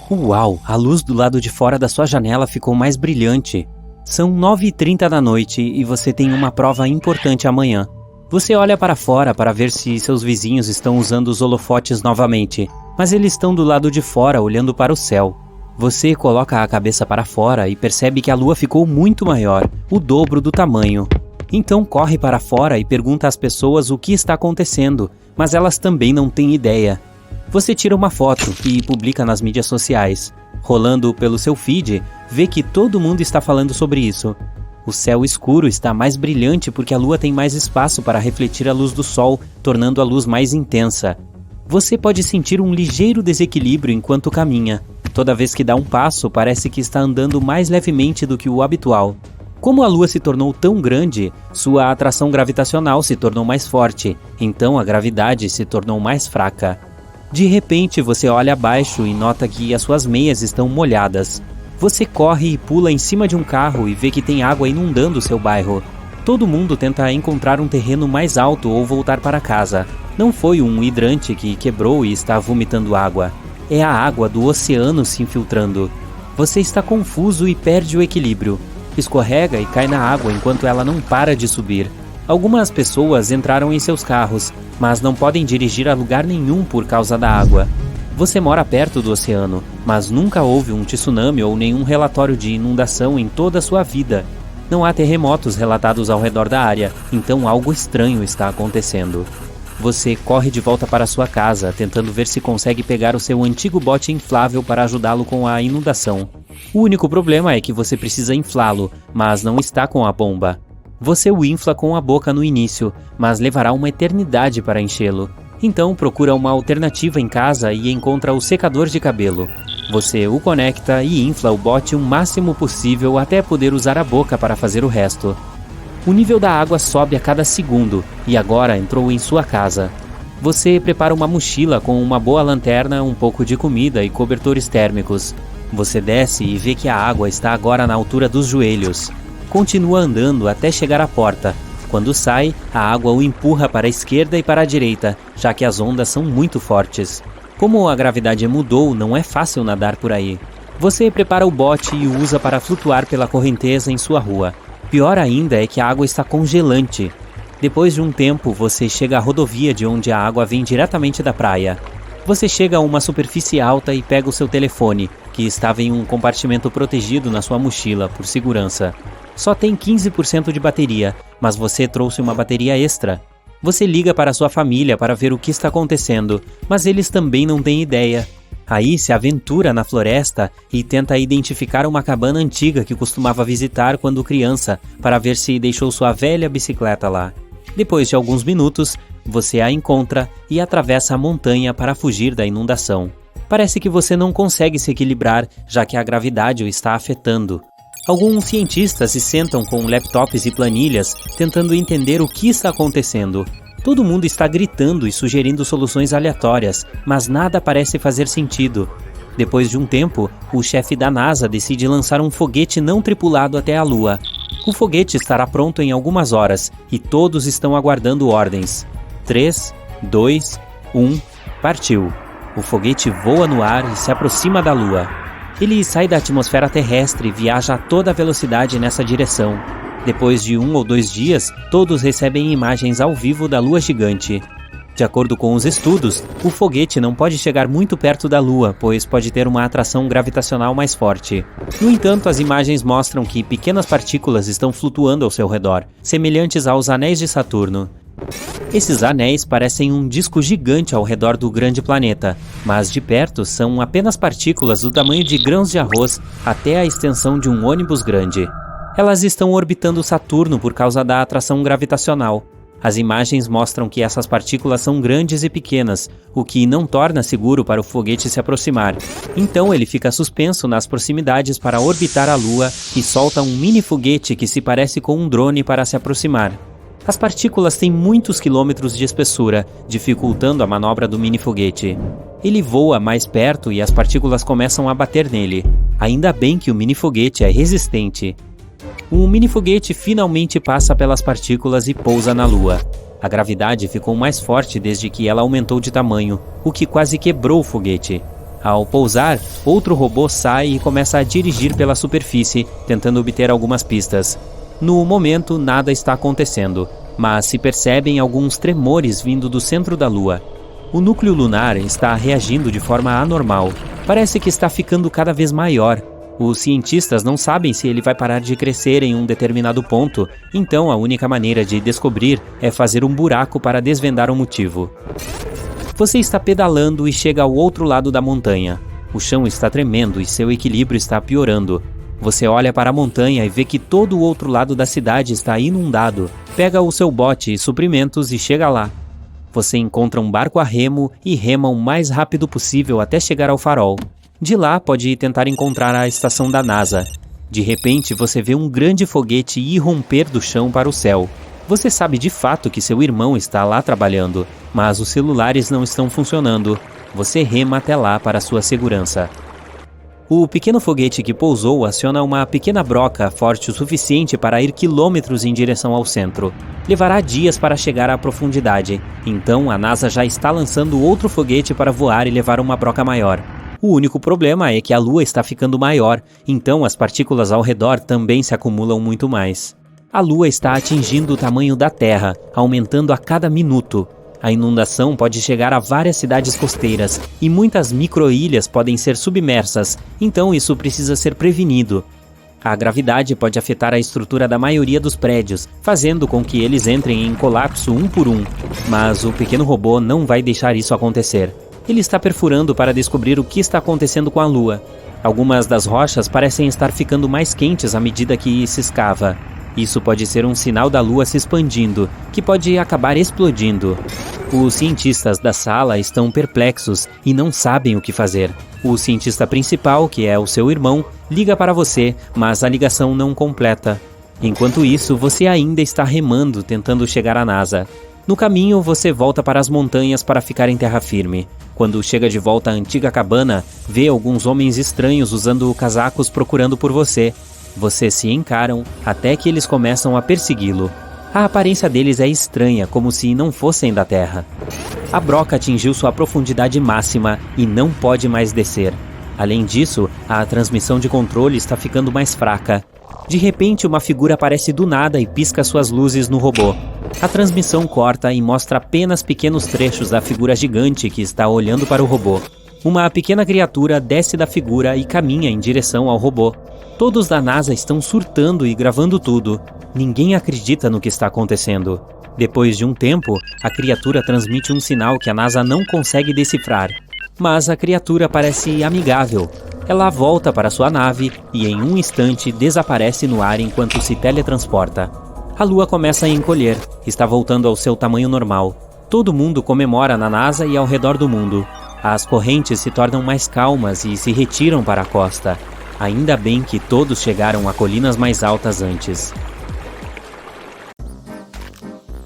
Uau, a luz do lado de fora da sua janela ficou mais brilhante. São 9h30 da noite e você tem uma prova importante amanhã. Você olha para fora para ver se seus vizinhos estão usando os holofotes novamente, mas eles estão do lado de fora olhando para o céu. Você coloca a cabeça para fora e percebe que a lua ficou muito maior, o dobro do tamanho. Então corre para fora e pergunta às pessoas o que está acontecendo, mas elas também não têm ideia. Você tira uma foto e publica nas mídias sociais. Rolando pelo seu feed, vê que todo mundo está falando sobre isso. O céu escuro está mais brilhante porque a lua tem mais espaço para refletir a luz do sol, tornando a luz mais intensa. Você pode sentir um ligeiro desequilíbrio enquanto caminha. Toda vez que dá um passo, parece que está andando mais levemente do que o habitual. Como a lua se tornou tão grande, sua atração gravitacional se tornou mais forte, então a gravidade se tornou mais fraca. De repente, você olha abaixo e nota que as suas meias estão molhadas. Você corre e pula em cima de um carro e vê que tem água inundando seu bairro. Todo mundo tenta encontrar um terreno mais alto ou voltar para casa. Não foi um hidrante que quebrou e está vomitando água. É a água do oceano se infiltrando. Você está confuso e perde o equilíbrio. Escorrega e cai na água enquanto ela não para de subir. Algumas pessoas entraram em seus carros, mas não podem dirigir a lugar nenhum por causa da água. Você mora perto do oceano, mas nunca houve um tsunami ou nenhum relatório de inundação em toda a sua vida. Não há terremotos relatados ao redor da área, então algo estranho está acontecendo. Você corre de volta para sua casa, tentando ver se consegue pegar o seu antigo bote inflável para ajudá-lo com a inundação. O único problema é que você precisa inflá-lo, mas não está com a bomba. Você o infla com a boca no início, mas levará uma eternidade para enchê-lo. Então procura uma alternativa em casa e encontra o secador de cabelo. Você o conecta e infla o bote o máximo possível até poder usar a boca para fazer o resto. O nível da água sobe a cada segundo e agora entrou em sua casa. Você prepara uma mochila com uma boa lanterna, um pouco de comida e cobertores térmicos. Você desce e vê que a água está agora na altura dos joelhos. Continua andando até chegar à porta. Quando sai, a água o empurra para a esquerda e para a direita, já que as ondas são muito fortes. Como a gravidade mudou, não é fácil nadar por aí. Você prepara o bote e o usa para flutuar pela correnteza em sua rua. Pior ainda é que a água está congelante. Depois de um tempo, você chega à rodovia de onde a água vem diretamente da praia. Você chega a uma superfície alta e pega o seu telefone, que estava em um compartimento protegido na sua mochila, por segurança. Só tem 15% de bateria, mas você trouxe uma bateria extra. Você liga para sua família para ver o que está acontecendo, mas eles também não têm ideia. Aí se aventura na floresta e tenta identificar uma cabana antiga que costumava visitar quando criança, para ver se deixou sua velha bicicleta lá. Depois de alguns minutos, você a encontra e atravessa a montanha para fugir da inundação. Parece que você não consegue se equilibrar, já que a gravidade o está afetando. Alguns cientistas se sentam com laptops e planilhas, tentando entender o que está acontecendo. Todo mundo está gritando e sugerindo soluções aleatórias, mas nada parece fazer sentido. Depois de um tempo, o chefe da NASA decide lançar um foguete não tripulado até a Lua. O foguete estará pronto em algumas horas, e todos estão aguardando ordens. 3, 2, 1, partiu. O foguete voa no ar e se aproxima da Lua. Ele sai da atmosfera terrestre e viaja a toda velocidade nessa direção. Depois de 1 ou 2 dias, todos recebem imagens ao vivo da Lua gigante. De acordo com os estudos, o foguete não pode chegar muito perto da Lua, pois pode ter uma atração gravitacional mais forte. No entanto, as imagens mostram que pequenas partículas estão flutuando ao seu redor, semelhantes aos anéis de Saturno. Esses anéis parecem um disco gigante ao redor do grande planeta, mas de perto são apenas partículas do tamanho de grãos de arroz até a extensão de um ônibus grande. Elas estão orbitando Saturno por causa da atração gravitacional. As imagens mostram que essas partículas são grandes e pequenas, o que não torna seguro para o foguete se aproximar. Então ele fica suspenso nas proximidades para orbitar a Lua e solta um mini foguete que se parece com um drone para se aproximar. As partículas têm muitos quilômetros de espessura, dificultando a manobra do mini foguete. Ele voa mais perto e as partículas começam a bater nele. Ainda bem que o mini foguete é resistente. O mini foguete finalmente passa pelas partículas e pousa na Lua. A gravidade ficou mais forte desde que ela aumentou de tamanho, o que quase quebrou o foguete. Ao pousar, outro robô sai e começa a dirigir pela superfície, tentando obter algumas pistas. No momento, nada está acontecendo, mas se percebem alguns tremores vindo do centro da Lua. O núcleo lunar está reagindo de forma anormal. Parece que está ficando cada vez maior. Os cientistas não sabem se ele vai parar de crescer em um determinado ponto, então a única maneira de descobrir é fazer um buraco para desvendar o motivo. Você está pedalando e chega ao outro lado da montanha. O chão está tremendo e seu equilíbrio está piorando. Você olha para a montanha e vê que todo o outro lado da cidade está inundado. Pega o seu bote e suprimentos e chega lá. Você encontra um barco a remo e rema o mais rápido possível até chegar ao farol. De lá, pode tentar encontrar a estação da NASA. De repente, você vê um grande foguete irromper do chão para o céu. Você sabe de fato que seu irmão está lá trabalhando, mas os celulares não estão funcionando. Você rema até lá para sua segurança. O pequeno foguete que pousou aciona uma pequena broca forte o suficiente para ir quilômetros em direção ao centro. Levará dias para chegar à profundidade, então a NASA já está lançando outro foguete para voar e levar uma broca maior. O único problema é que a Lua está ficando maior, então as partículas ao redor também se acumulam muito mais. A Lua está atingindo o tamanho da Terra, aumentando a cada minuto. A inundação pode chegar a várias cidades costeiras e muitas micro-ilhas podem ser submersas, então isso precisa ser prevenido. A gravidade pode afetar a estrutura da maioria dos prédios, fazendo com que eles entrem em colapso um por um, mas o pequeno robô não vai deixar isso acontecer. Ele está perfurando para descobrir o que está acontecendo com a Lua. Algumas das rochas parecem estar ficando mais quentes à medida que se escava. Isso pode ser um sinal da Lua se expandindo, que pode acabar explodindo. Os cientistas da sala estão perplexos e não sabem o que fazer. O cientista principal, que é o seu irmão, liga para você, mas a ligação não completa. Enquanto isso, você ainda está remando, tentando chegar à NASA. No caminho, você volta para as montanhas para ficar em terra firme. Quando chega de volta à antiga cabana, vê alguns homens estranhos usando casacos procurando por você. Vocês se encaram até que eles começam a persegui-lo. A aparência deles é estranha, como se não fossem da Terra. A broca atingiu sua profundidade máxima e não pode mais descer. Além disso, a transmissão de controle está ficando mais fraca. De repente, uma figura aparece do nada e pisca suas luzes no robô. A transmissão corta e mostra apenas pequenos trechos da figura gigante que está olhando para o robô. Uma pequena criatura desce da figura e caminha em direção ao robô. Todos da NASA estão surtando e gravando tudo. Ninguém acredita no que está acontecendo. Depois de um tempo, a criatura transmite um sinal que a NASA não consegue decifrar. Mas a criatura parece amigável. Ela volta para sua nave e em um instante desaparece no ar enquanto se teletransporta. A Lua começa a encolher, está voltando ao seu tamanho normal. Todo mundo comemora na NASA e ao redor do mundo. As correntes se tornam mais calmas e se retiram para a costa. Ainda bem que todos chegaram a colinas mais altas antes.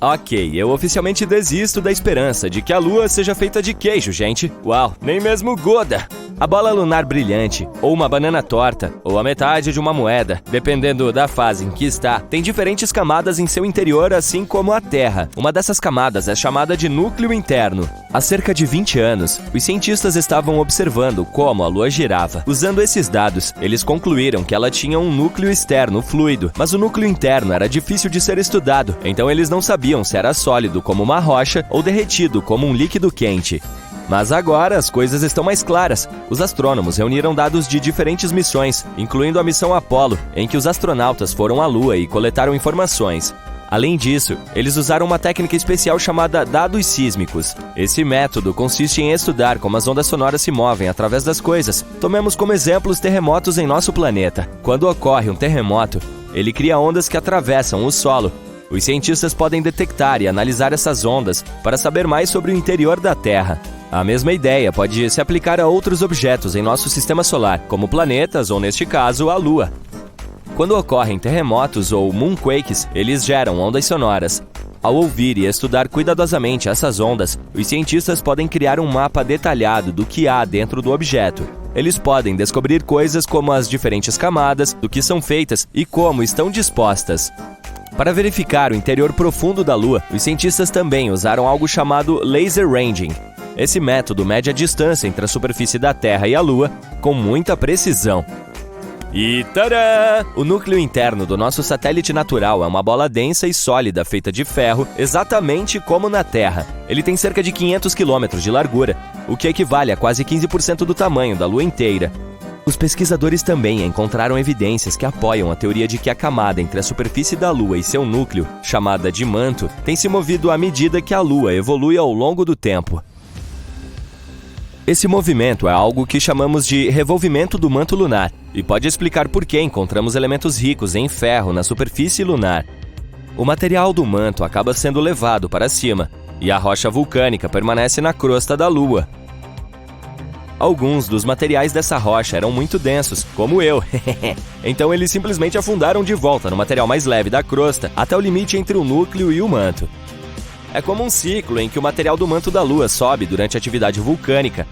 Ok, eu oficialmente desisto da esperança de que a Lua seja feita de queijo, gente. Uau, nem mesmo Goda! A bola lunar brilhante, ou uma banana torta, ou a metade de uma moeda, dependendo da fase em que está, tem diferentes camadas em seu interior, assim como a Terra. Uma dessas camadas é chamada de núcleo interno. Há cerca de 20 anos, os cientistas estavam observando como a Lua girava. Usando esses dados, eles concluíram que ela tinha um núcleo externo fluido, mas o núcleo interno era difícil de ser estudado, então eles não sabiam se era sólido como uma rocha ou derretido como um líquido quente. Mas agora as coisas estão mais claras. Os astrônomos reuniram dados de diferentes missões, incluindo a missão Apollo, em que os astronautas foram à Lua e coletaram informações. Além disso, eles usaram uma técnica especial chamada dados sísmicos. Esse método consiste em estudar como as ondas sonoras se movem através das coisas. Tomemos como exemplo os terremotos em nosso planeta. Quando ocorre um terremoto, ele cria ondas que atravessam o solo. Os cientistas podem detectar e analisar essas ondas para saber mais sobre o interior da Terra. A mesma ideia pode se aplicar a outros objetos em nosso sistema solar, como planetas ou, neste caso, a Lua. Quando ocorrem terremotos ou moonquakes, eles geram ondas sonoras. Ao ouvir e estudar cuidadosamente essas ondas, os cientistas podem criar um mapa detalhado do que há dentro do objeto. Eles podem descobrir coisas como as diferentes camadas, do que são feitas e como estão dispostas. Para verificar o interior profundo da Lua, os cientistas também usaram algo chamado laser ranging. Esse método mede a distância entre a superfície da Terra e a Lua com muita precisão. E tadã! O núcleo interno do nosso satélite natural é uma bola densa e sólida feita de ferro, exatamente como na Terra. Ele tem cerca de 500 km de largura, o que equivale a quase 15% do tamanho da Lua inteira. Os pesquisadores também encontraram evidências que apoiam a teoria de que a camada entre a superfície da Lua e seu núcleo, chamada de manto, tem se movido à medida que a Lua evolui ao longo do tempo. Esse movimento é algo que chamamos de revolvimento do manto lunar e pode explicar por que encontramos elementos ricos em ferro na superfície lunar. O material do manto acaba sendo levado para cima e a rocha vulcânica permanece na crosta da Lua. Alguns dos materiais dessa rocha eram muito densos, como eu. Então eles simplesmente afundaram de volta no material mais leve da crosta até o limite entre o núcleo e o manto. É como um ciclo em que o material do manto da Lua sobe durante a atividade vulcânica,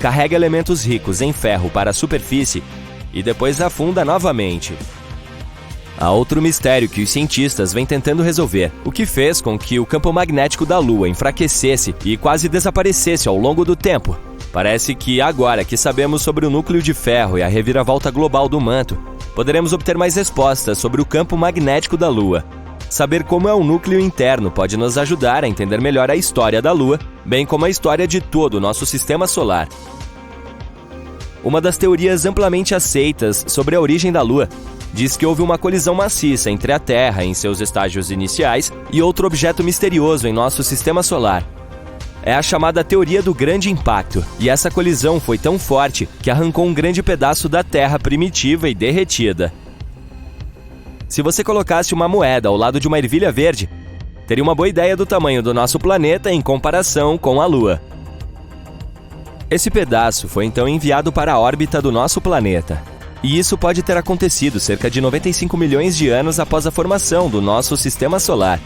carrega elementos ricos em ferro para a superfície e depois afunda novamente. Há outro mistério que os cientistas vêm tentando resolver, o que fez com que o campo magnético da Lua enfraquecesse e quase desaparecesse ao longo do tempo. Parece que agora que sabemos sobre o núcleo de ferro e a reviravolta global do manto, poderemos obter mais respostas sobre o campo magnético da Lua. Saber como é o núcleo interno pode nos ajudar a entender melhor a história da Lua, bem como a história de todo o nosso sistema solar. Uma das teorias amplamente aceitas sobre a origem da Lua diz que houve uma colisão maciça entre a Terra em seus estágios iniciais e outro objeto misterioso em nosso sistema solar. É a chamada teoria do grande impacto, e essa colisão foi tão forte que arrancou um grande pedaço da Terra primitiva e derretida. Se você colocasse uma moeda ao lado de uma ervilha verde, teria uma boa ideia do tamanho do nosso planeta em comparação com a Lua. Esse pedaço foi então enviado para a órbita do nosso planeta. E isso pode ter acontecido cerca de 95 milhões de anos após a formação do nosso sistema solar.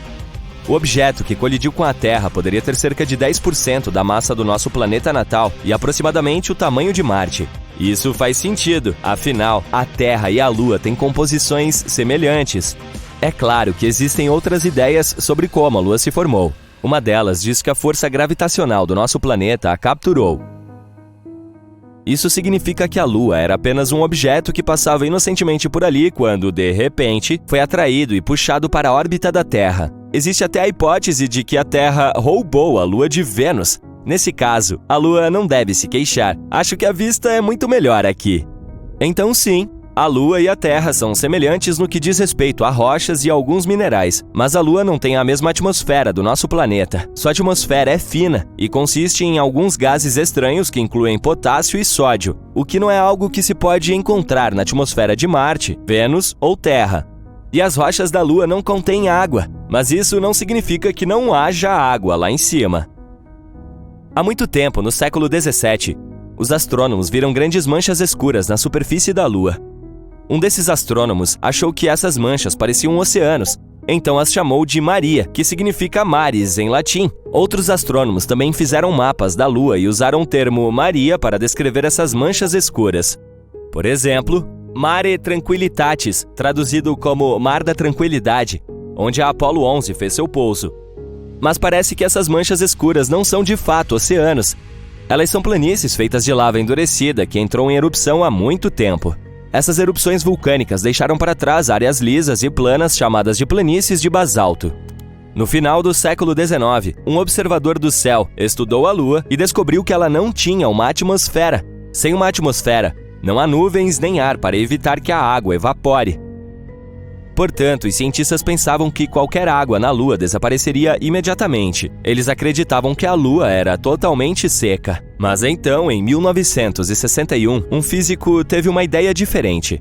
O objeto que colidiu com a Terra poderia ter cerca de 10% da massa do nosso planeta natal e aproximadamente o tamanho de Marte. Isso faz sentido, afinal, a Terra e a Lua têm composições semelhantes. É claro que existem outras ideias sobre como a Lua se formou. Uma delas diz que a força gravitacional do nosso planeta a capturou. Isso significa que a Lua era apenas um objeto que passava inocentemente por ali quando, de repente, foi atraído e puxado para a órbita da Terra. Existe até a hipótese de que a Terra roubou a Lua de Vênus. Nesse caso, a Lua não deve se queixar. Acho que a vista é muito melhor aqui. Então sim, a Lua e a Terra são semelhantes no que diz respeito a rochas e alguns minerais, mas a Lua não tem a mesma atmosfera do nosso planeta. Sua atmosfera é fina e consiste em alguns gases estranhos que incluem potássio e sódio, o que não é algo que se pode encontrar na atmosfera de Marte, Vênus ou Terra. E as rochas da Lua não contêm água, mas isso não significa que não haja água lá em cima. Há muito tempo, no século XVII, os astrônomos viram grandes manchas escuras na superfície da Lua. Um desses astrônomos achou que essas manchas pareciam oceanos, então as chamou de Maria, que significa mares em latim. Outros astrônomos também fizeram mapas da Lua e usaram o termo Maria para descrever essas manchas escuras. Por exemplo, Mare Tranquillitatis, traduzido como Mar da Tranquilidade, onde a Apollo 11 fez seu pouso. Mas parece que essas manchas escuras não são de fato oceanos. Elas são planícies feitas de lava endurecida que entrou em erupção há muito tempo. Essas erupções vulcânicas deixaram para trás áreas lisas e planas chamadas de planícies de basalto. No final do século XIX, um observador do céu estudou a Lua e descobriu que ela não tinha uma atmosfera. Sem uma atmosfera, não há nuvens nem ar para evitar que a água evapore. Portanto, os cientistas pensavam que qualquer água na Lua desapareceria imediatamente. Eles acreditavam que a Lua era totalmente seca. Mas então, em 1961, um físico teve uma ideia diferente.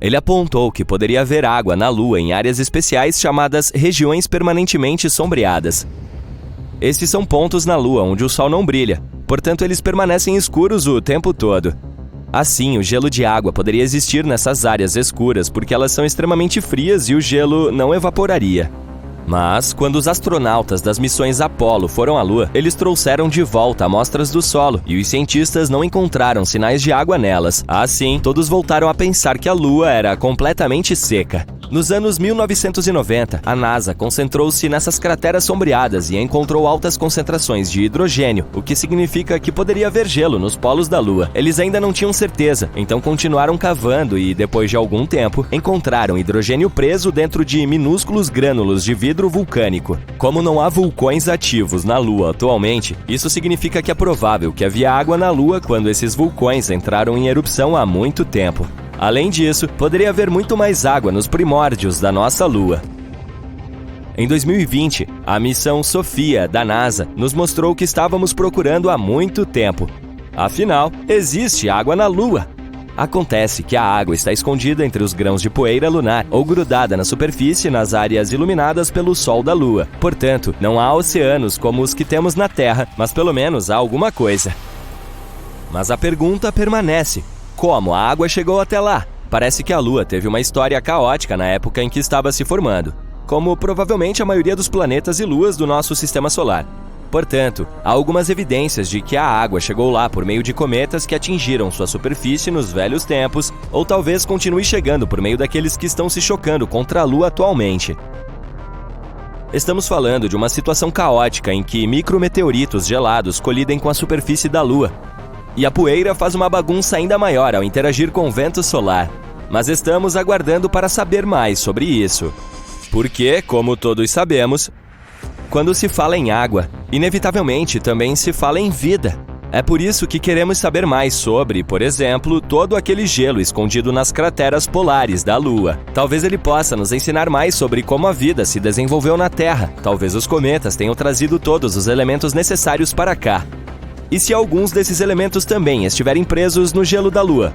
Ele apontou que poderia haver água na Lua em áreas especiais chamadas regiões permanentemente sombreadas. Esses são pontos na Lua onde o Sol não brilha, portanto eles permanecem escuros o tempo todo. Assim, o gelo de água poderia existir nessas áreas escuras porque elas são extremamente frias e o gelo não evaporaria. Mas, quando os astronautas das missões Apollo foram à Lua, eles trouxeram de volta amostras do solo e os cientistas não encontraram sinais de água nelas. Assim, todos voltaram a pensar que a Lua era completamente seca. Nos anos 1990, a NASA concentrou-se nessas crateras sombreadas e encontrou altas concentrações de hidrogênio, o que significa que poderia haver gelo nos polos da Lua. Eles ainda não tinham certeza, então continuaram cavando e, depois de algum tempo, encontraram hidrogênio preso dentro de minúsculos grânulos de vidro vulcânico. Como não há vulcões ativos na Lua atualmente, isso significa que é provável que havia água na Lua quando esses vulcões entraram em erupção há muito tempo. Além disso, poderia haver muito mais água nos primórdios da nossa Lua. Em 2020, a missão Sofia, da NASA, nos mostrou o que estávamos procurando há muito tempo. Afinal, existe água na Lua. Acontece que a água está escondida entre os grãos de poeira lunar ou grudada na superfície nas áreas iluminadas pelo Sol da Lua. Portanto, não há oceanos como os que temos na Terra, mas pelo menos há alguma coisa. Mas a pergunta permanece: como a água chegou até lá? Parece que a Lua teve uma história caótica na época em que estava se formando, como provavelmente a maioria dos planetas e luas do nosso sistema solar. Portanto, há algumas evidências de que a água chegou lá por meio de cometas que atingiram sua superfície nos velhos tempos, ou talvez continue chegando por meio daqueles que estão se chocando contra a Lua atualmente. Estamos falando de uma situação caótica em que micrometeoritos gelados colidem com a superfície da Lua. E a poeira faz uma bagunça ainda maior ao interagir com o vento solar. Mas estamos aguardando para saber mais sobre isso. Porque, como todos sabemos, quando se fala em água, inevitavelmente também se fala em vida. É por isso que queremos saber mais sobre, por exemplo, todo aquele gelo escondido nas crateras polares da Lua. Talvez ele possa nos ensinar mais sobre como a vida se desenvolveu na Terra. Talvez os cometas tenham trazido todos os elementos necessários para cá. E se alguns desses elementos também estiverem presos no gelo da Lua?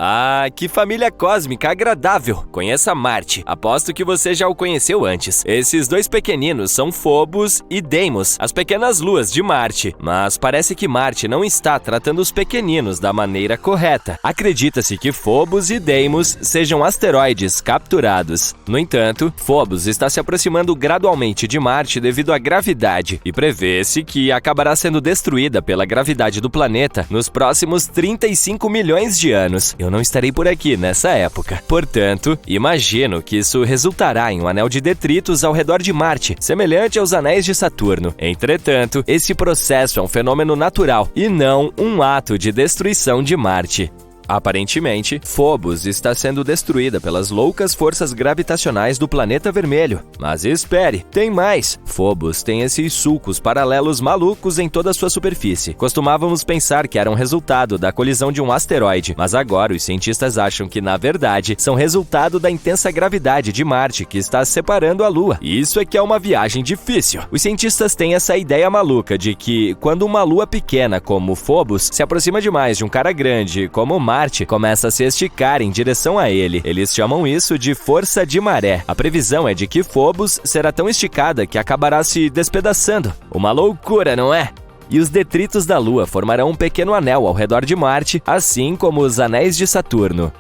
Ah, que família cósmica agradável! Conheça Marte. Aposto que você já o conheceu antes. Esses dois pequeninos são Phobos e Deimos, as pequenas luas de Marte. Mas parece que Marte não está tratando os pequeninos da maneira correta. Acredita-se que Phobos e Deimos sejam asteroides capturados. No entanto, Phobos está se aproximando gradualmente de Marte devido à gravidade, e prevê-se que acabará sendo destruída pela gravidade do planeta nos próximos 35 milhões de anos. Eu não estarei por aqui nessa época. Portanto, imagino que isso resultará em um anel de detritos ao redor de Marte, semelhante aos anéis de Saturno. Entretanto, esse processo é um fenômeno natural e não um ato de destruição de Marte. Aparentemente, Phobos está sendo destruída pelas loucas forças gravitacionais do planeta vermelho. Mas espere, tem mais! Phobos tem esses sulcos paralelos malucos em toda a sua superfície. Costumávamos pensar que eram resultado da colisão de um asteroide, mas agora os cientistas acham que, na verdade, são resultado da intensa gravidade de Marte que está separando a Lua. Isso é que é uma viagem difícil. Os cientistas têm essa ideia maluca de que, quando uma lua pequena como Phobos se aproxima demais de um cara grande como Marte, começa a se esticar em direção a ele. Eles chamam isso de força de maré. A previsão é de que Phobos será tão esticada que acabará se despedaçando. Uma loucura, não é? E os detritos da Lua formarão um pequeno anel ao redor de Marte, assim como os anéis de Saturno.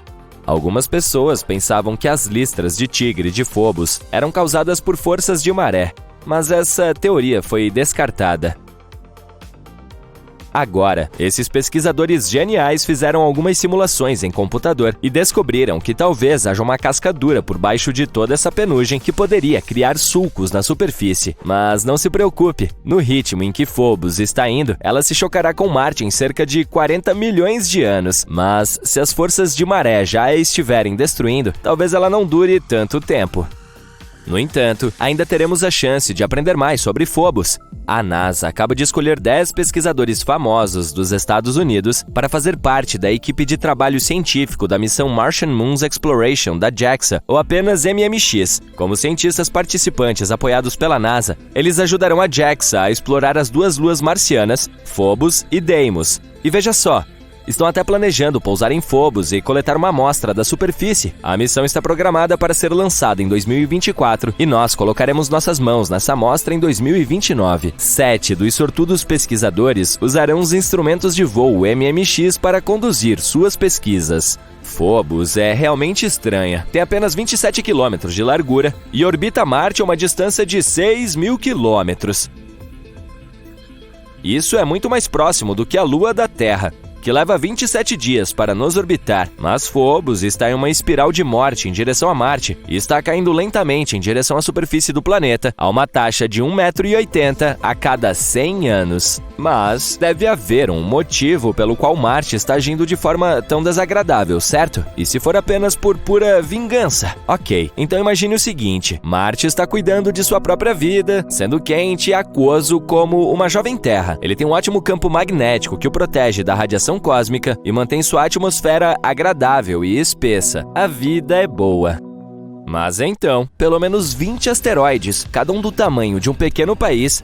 Algumas pessoas pensavam que as listras de tigre de Phobos eram causadas por forças de maré, mas essa teoria foi descartada. Agora, esses pesquisadores geniais fizeram algumas simulações em computador e descobriram que talvez haja uma casca dura por baixo de toda essa penugem que poderia criar sulcos na superfície. Mas não se preocupe, no ritmo em que Phobos está indo, ela se chocará com Marte em cerca de 40 milhões de anos. Mas se as forças de maré já a estiverem destruindo, talvez ela não dure tanto tempo. No entanto, ainda teremos a chance de aprender mais sobre Phobos. A NASA acaba de escolher 10 pesquisadores famosos dos Estados Unidos para fazer parte da equipe de trabalho científico da missão Martian Moons Exploration da JAXA, ou apenas MMX. Como cientistas participantes apoiados pela NASA, eles ajudarão a JAXA a explorar as duas luas marcianas, Phobos e Deimos. E veja só, estão até planejando pousar em Phobos e coletar uma amostra da superfície. A missão está programada para ser lançada em 2024 e nós colocaremos nossas mãos nessa amostra em 2029. 7 dos sortudos pesquisadores usarão os instrumentos de voo MMX para conduzir suas pesquisas. Phobos é realmente estranha. Tem apenas 27 quilômetros de largura e orbita Marte a uma distância de 6.000 quilômetros. Isso é muito mais próximo do que a Lua da Terra, que leva 27 dias para nos orbitar, mas Phobos está em uma espiral de morte em direção a Marte e está caindo lentamente em direção à superfície do planeta a uma taxa de 1,80 m a cada 100 anos. Mas deve haver um motivo pelo qual Marte está agindo de forma tão desagradável, certo? E se for apenas por pura vingança? Ok, então imagine o seguinte: Marte está cuidando de sua própria vida, sendo quente e aquoso como uma jovem Terra. Ele tem um ótimo campo magnético que o protege da radiação cósmica e mantém sua atmosfera agradável e espessa. A vida é boa. Mas então, pelo menos 20 asteroides, cada um do tamanho de um pequeno país,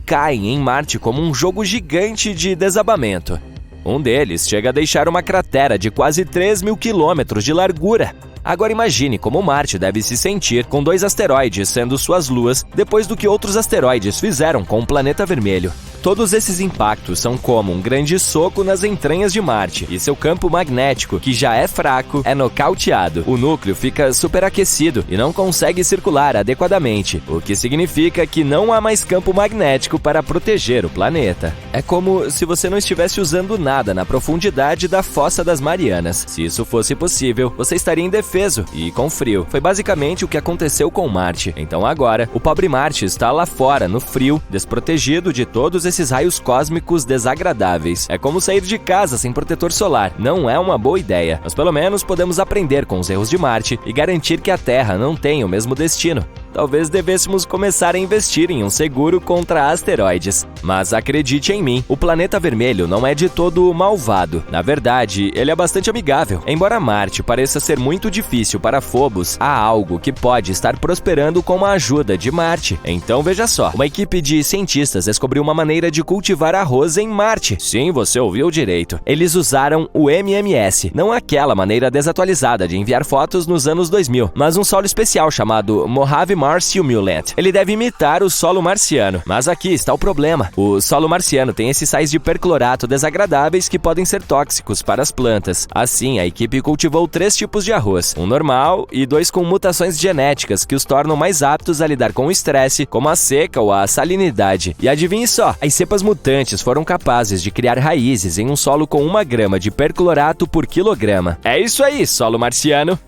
caem em Marte como um jogo gigante de desabamento. Um deles chega a deixar uma cratera de quase 3.000 quilômetros de largura. Agora imagine como Marte deve se sentir com 2 asteroides sendo suas luas depois do que outros asteroides fizeram com o planeta vermelho. Todos esses impactos são como um grande soco nas entranhas de Marte, e seu campo magnético, que já é fraco, é nocauteado. O núcleo fica superaquecido e não consegue circular adequadamente, o que significa que não há mais campo magnético para proteger o planeta. É como se você não estivesse usando nada na profundidade da Fossa das Marianas. Se isso fosse possível, você estaria indefeso e com frio. Foi basicamente o que aconteceu com Marte. Então agora, o pobre Marte está lá fora, no frio, desprotegido de todos esses raios cósmicos desagradáveis. É como sair de casa sem protetor solar. Não é uma boa ideia, mas pelo menos podemos aprender com os erros de Marte e garantir que a Terra não tenha o mesmo destino. Talvez devêssemos começar a investir em um seguro contra asteroides. Mas acredite em mim, o planeta vermelho não é de todo malvado. Na verdade, ele é bastante amigável. Embora Marte pareça ser muito difícil para Phobos, há algo que pode estar prosperando com a ajuda de Marte. Então veja só, uma equipe de cientistas descobriu uma maneira de cultivar arroz em Marte. Sim, você ouviu direito. Eles usaram o MMS, não aquela maneira desatualizada de enviar fotos nos anos 2000, mas um solo especial chamado Mojave Mars Simulant. Ele deve imitar o solo marciano, mas aqui está o problema. O solo marciano tem esses sais de perclorato desagradáveis que podem ser tóxicos para as plantas. Assim, a equipe cultivou 3 tipos de arroz, um normal e 2 com mutações genéticas que os tornam mais aptos a lidar com o estresse, como a seca ou a salinidade. E adivinhe só, as cepas mutantes foram capazes de criar raízes em um solo com 1 grama de perclorato por quilograma. É isso aí, solo marciano!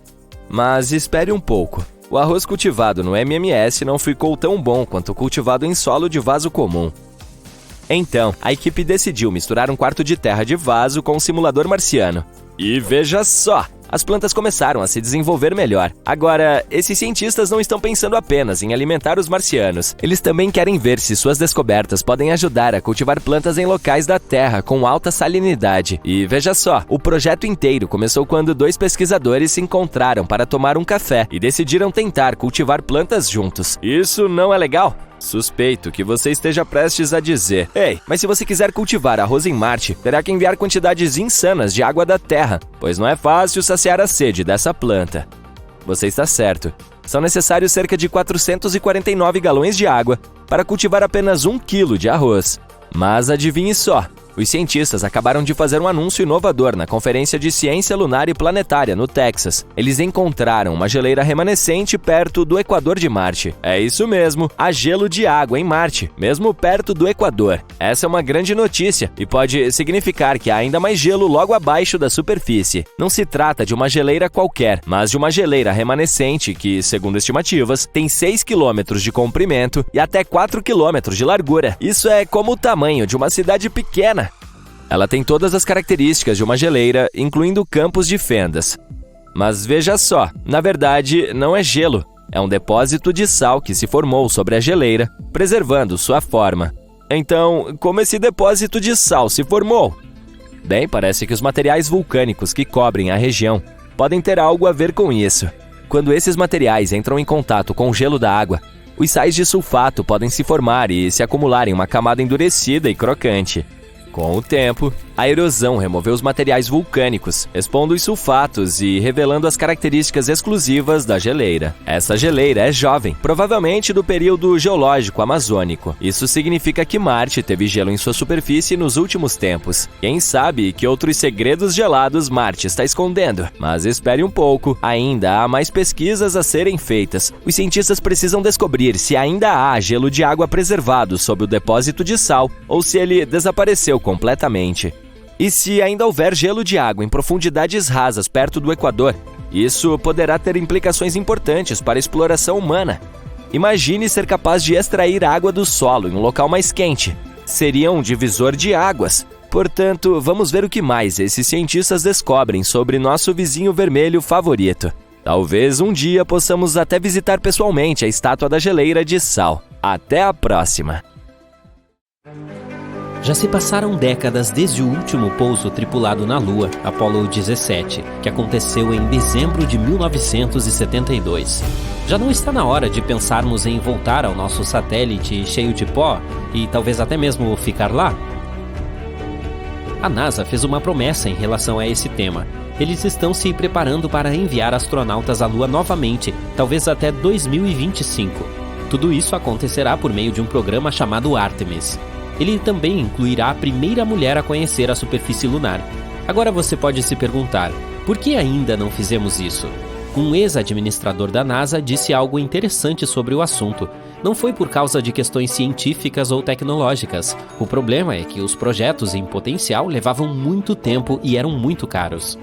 Mas espere um pouco. O arroz cultivado no MMS não ficou tão bom quanto o cultivado em solo de vaso comum. Então, a equipe decidiu misturar um quarto de terra de vaso com um simulador marciano. E veja só! As plantas começaram a se desenvolver melhor. Agora, esses cientistas não estão pensando apenas em alimentar os marcianos. Eles também querem ver se suas descobertas podem ajudar a cultivar plantas em locais da Terra com alta salinidade. E veja só, o projeto inteiro começou quando 2 pesquisadores se encontraram para tomar um café e decidiram tentar cultivar plantas juntos. Isso não é legal? Suspeito que você esteja prestes a dizer: ei, mas se você quiser cultivar arroz em Marte, terá que enviar quantidades insanas de água da Terra, pois não é fácil saciar a sede dessa planta. Você está certo. São necessários cerca de 449 galões de água para cultivar apenas 1 quilo de arroz. Mas adivinhe só, os cientistas acabaram de fazer um anúncio inovador na Conferência de Ciência Lunar e Planetária, no Texas. Eles encontraram uma geleira remanescente perto do Equador de Marte. É isso mesmo, há gelo de água em Marte, mesmo perto do Equador. Essa é uma grande notícia e pode significar que há ainda mais gelo logo abaixo da superfície. Não se trata de uma geleira qualquer, mas de uma geleira remanescente que, segundo estimativas, tem 6 km de comprimento e até 4 km de largura. Isso é como o tamanho de uma cidade pequena. Ela tem todas as características de uma geleira, incluindo campos de fendas. Mas veja só, na verdade, não é gelo. É um depósito de sal que se formou sobre a geleira, preservando sua forma. Então, como esse depósito de sal se formou? Bem, parece que os materiais vulcânicos que cobrem a região podem ter algo a ver com isso. Quando esses materiais entram em contato com o gelo da água, os sais de sulfato podem se formar e se acumular em uma camada endurecida e crocante. Com o tempo, A erosão removeu os materiais vulcânicos, expondo os sulfatos e revelando as características exclusivas da geleira. Essa geleira é jovem, provavelmente do período geológico amazônico. Isso significa que Marte teve gelo em sua superfície nos últimos tempos. Quem sabe que outros segredos gelados Marte está escondendo? Mas espere um pouco, ainda há mais pesquisas a serem feitas. Os cientistas precisam descobrir se ainda há gelo de água preservado sob o depósito de sal ou se ele desapareceu completamente. E se ainda houver gelo de água em profundidades rasas perto do Equador, isso poderá ter implicações importantes para a exploração humana. Imagine ser capaz de extrair água do solo em um local mais quente. Seria um divisor de águas. Portanto, vamos ver o que mais esses cientistas descobrem sobre nosso vizinho vermelho favorito. Talvez um dia possamos até visitar pessoalmente a estátua da geleira de sal. Até a próxima! Já se passaram décadas desde o último pouso tripulado na Lua, Apollo 17, que aconteceu em dezembro de 1972. Já não está na hora de pensarmos em voltar ao nosso satélite cheio de pó e talvez até mesmo ficar lá? A NASA fez uma promessa em relação a esse tema. Eles estão se preparando para enviar astronautas à Lua novamente, talvez até 2025. Tudo isso acontecerá por meio de um programa chamado Artemis. Ele também incluirá a primeira mulher a conhecer a superfície lunar. Agora você pode se perguntar, por que ainda não fizemos isso? Um ex-administrador da NASA disse algo interessante sobre o assunto. Não foi por causa de questões científicas ou tecnológicas. O problema é que os projetos em potencial levavam muito tempo e eram muito caros.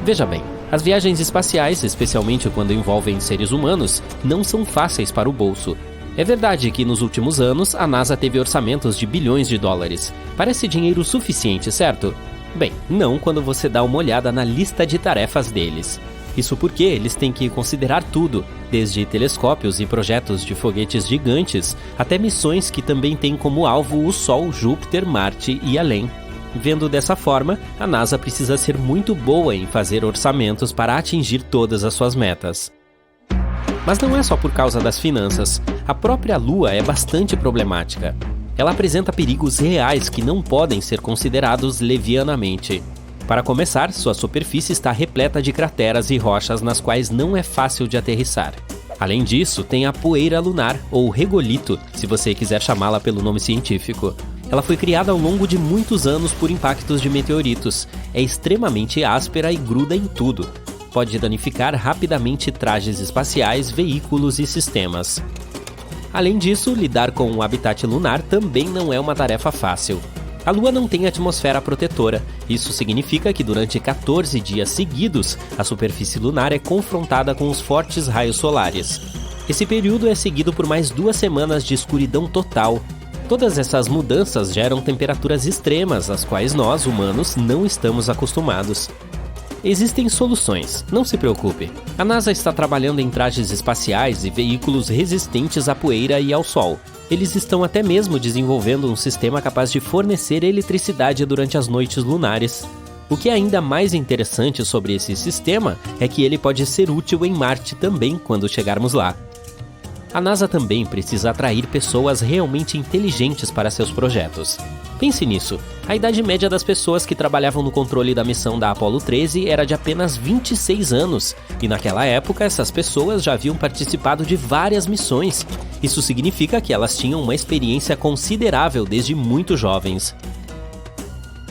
Veja bem, as viagens espaciais, especialmente quando envolvem seres humanos, não são fáceis para o bolso. É verdade que nos últimos anos a NASA teve orçamentos de bilhões de dólares. Parece dinheiro suficiente, certo? Bem, não quando você dá uma olhada na lista de tarefas deles. Isso porque eles têm que considerar tudo, desde telescópios e projetos de foguetes gigantes, até missões que também têm como alvo o Sol, Júpiter, Marte e além. Vendo dessa forma, a NASA precisa ser muito boa em fazer orçamentos para atingir todas as suas metas. Mas não é só por causa das finanças. A própria Lua é bastante problemática. Ela apresenta perigos reais que não podem ser considerados levianamente. Para começar, sua superfície está repleta de crateras e rochas nas quais não é fácil de aterrissar. Além disso, tem a poeira lunar, ou regolito, se você quiser chamá-la pelo nome científico. Ela foi criada ao longo de muitos anos por impactos de meteoritos. É extremamente áspera e gruda em tudo. Pode danificar rapidamente trajes espaciais, veículos e sistemas. Além disso, lidar com o habitat lunar também não é uma tarefa fácil. A Lua não tem atmosfera protetora. Isso significa que durante 14 dias seguidos, a superfície lunar é confrontada com os fortes raios solares. Esse período é seguido por mais 2 semanas de escuridão total. Todas essas mudanças geram temperaturas extremas, às quais nós, humanos, não estamos acostumados. Existem soluções, não se preocupe. A NASA está trabalhando em trajes espaciais e veículos resistentes à poeira e ao sol. Eles estão até mesmo desenvolvendo um sistema capaz de fornecer eletricidade durante as noites lunares. O que é ainda mais interessante sobre esse sistema é que ele pode ser útil em Marte também quando chegarmos lá. A NASA também precisa atrair pessoas realmente inteligentes para seus projetos. Pense nisso, a idade média das pessoas que trabalhavam no controle da missão da Apollo 13 era de apenas 26 anos, e naquela época essas pessoas já haviam participado de várias missões. Isso significa que elas tinham uma experiência considerável desde muito jovens.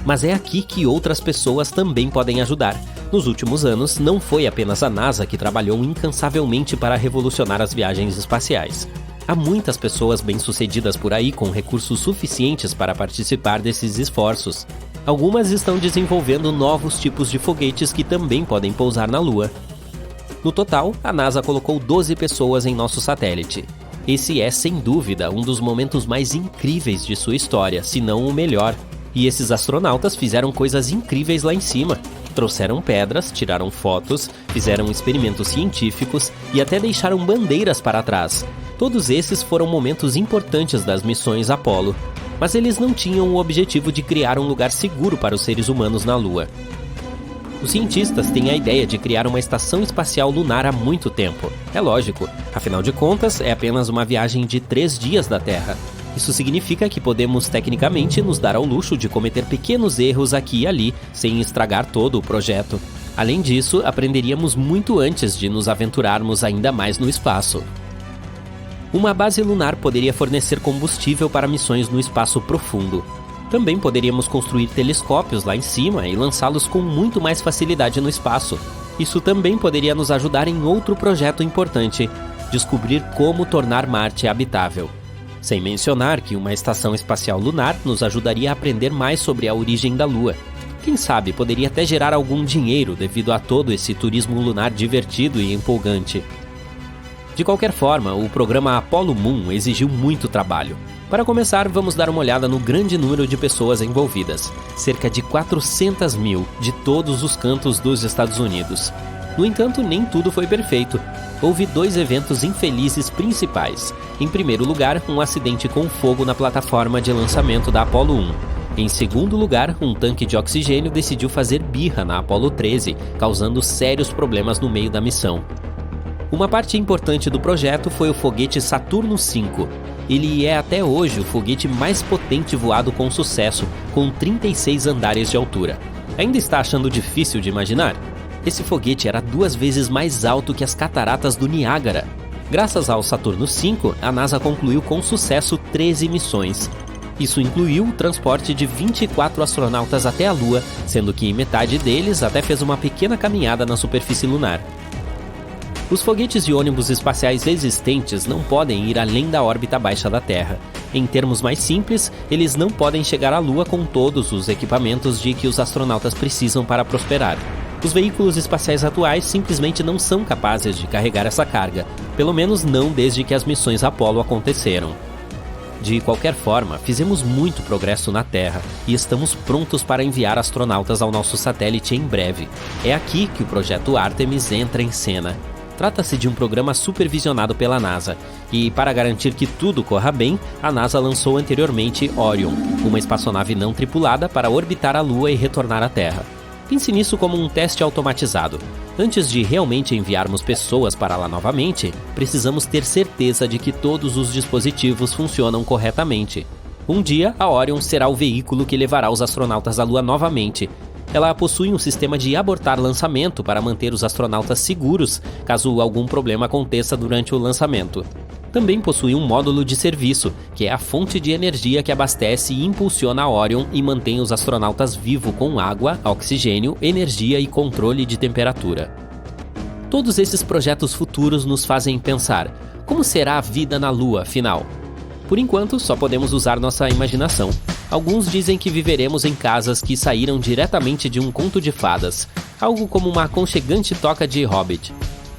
Mas é aqui que outras pessoas também podem ajudar. Nos últimos anos, não foi apenas a NASA que trabalhou incansavelmente para revolucionar as viagens espaciais. Há muitas pessoas bem-sucedidas por aí com recursos suficientes para participar desses esforços. Algumas estão desenvolvendo novos tipos de foguetes que também podem pousar na Lua. No total, a NASA colocou 12 pessoas em nosso satélite. Esse é, sem dúvida, um dos momentos mais incríveis de sua história, se não o melhor. E esses astronautas fizeram coisas incríveis lá em cima. Trouxeram pedras, tiraram fotos, fizeram experimentos científicos e até deixaram bandeiras para trás. Todos esses foram momentos importantes das missões Apollo, mas eles não tinham o objetivo de criar um lugar seguro para os seres humanos na Lua. Os cientistas têm a ideia de criar uma estação espacial lunar há muito tempo. É lógico, afinal de contas, é apenas uma viagem de 3 dias da Terra. Isso significa que podemos tecnicamente nos dar ao luxo de cometer pequenos erros aqui e ali, sem estragar todo o projeto. Além disso, aprenderíamos muito antes de nos aventurarmos ainda mais no espaço. Uma base lunar poderia fornecer combustível para missões no espaço profundo. Também poderíamos construir telescópios lá em cima e lançá-los com muito mais facilidade no espaço. Isso também poderia nos ajudar em outro projeto importante: descobrir como tornar Marte habitável. Sem mencionar que uma estação espacial lunar nos ajudaria a aprender mais sobre a origem da Lua. Quem sabe poderia até gerar algum dinheiro devido a todo esse turismo lunar divertido e empolgante. De qualquer forma, o programa Apollo Moon exigiu muito trabalho. Para começar, vamos dar uma olhada no grande número de pessoas envolvidas. Cerca de 400 mil de todos os cantos dos Estados Unidos. No entanto, nem tudo foi perfeito. Houve 2 eventos infelizes principais. Em primeiro lugar, um acidente com fogo na plataforma de lançamento da Apollo 1. Em segundo lugar, um tanque de oxigênio decidiu fazer birra na Apollo 13, causando sérios problemas no meio da missão. Uma parte importante do projeto foi o foguete Saturno V. Ele é até hoje o foguete mais potente voado com sucesso, com 36 andares de altura. Ainda está achando difícil de imaginar? Esse foguete era 2 vezes mais alto que as cataratas do Niágara. Graças ao Saturno V, a NASA concluiu com sucesso 13 missões. Isso incluiu o transporte de 24 astronautas até a Lua, sendo que metade deles até fez uma pequena caminhada na superfície lunar. Os foguetes e ônibus espaciais existentes não podem ir além da órbita baixa da Terra. Em termos mais simples, eles não podem chegar à Lua com todos os equipamentos de que os astronautas precisam para prosperar. Os veículos espaciais atuais simplesmente não são capazes de carregar essa carga, pelo menos não desde que as missões Apollo aconteceram. De qualquer forma, fizemos muito progresso na Terra e estamos prontos para enviar astronautas ao nosso satélite em breve. É aqui que o projeto Artemis entra em cena. Trata-se de um programa supervisionado pela NASA, e para garantir que tudo corra bem, a NASA lançou anteriormente Orion, uma espaçonave não tripulada para orbitar a Lua e retornar à Terra. Pense nisso como um teste automatizado. Antes de realmente enviarmos pessoas para lá novamente, precisamos ter certeza de que todos os dispositivos funcionam corretamente. Um dia, a Orion será o veículo que levará os astronautas à Lua novamente. Ela possui um sistema de abortar lançamento para manter os astronautas seguros caso algum problema aconteça durante o lançamento. Também possui um módulo de serviço, que é a fonte de energia que abastece e impulsiona a Orion e mantém os astronautas vivos com água, oxigênio, energia e controle de temperatura. Todos esses projetos futuros nos fazem pensar: como será a vida na Lua, afinal? Por enquanto, só podemos usar nossa imaginação. Alguns dizem que viveremos em casas que saíram diretamente de um conto de fadas, algo como uma aconchegante toca de Hobbit.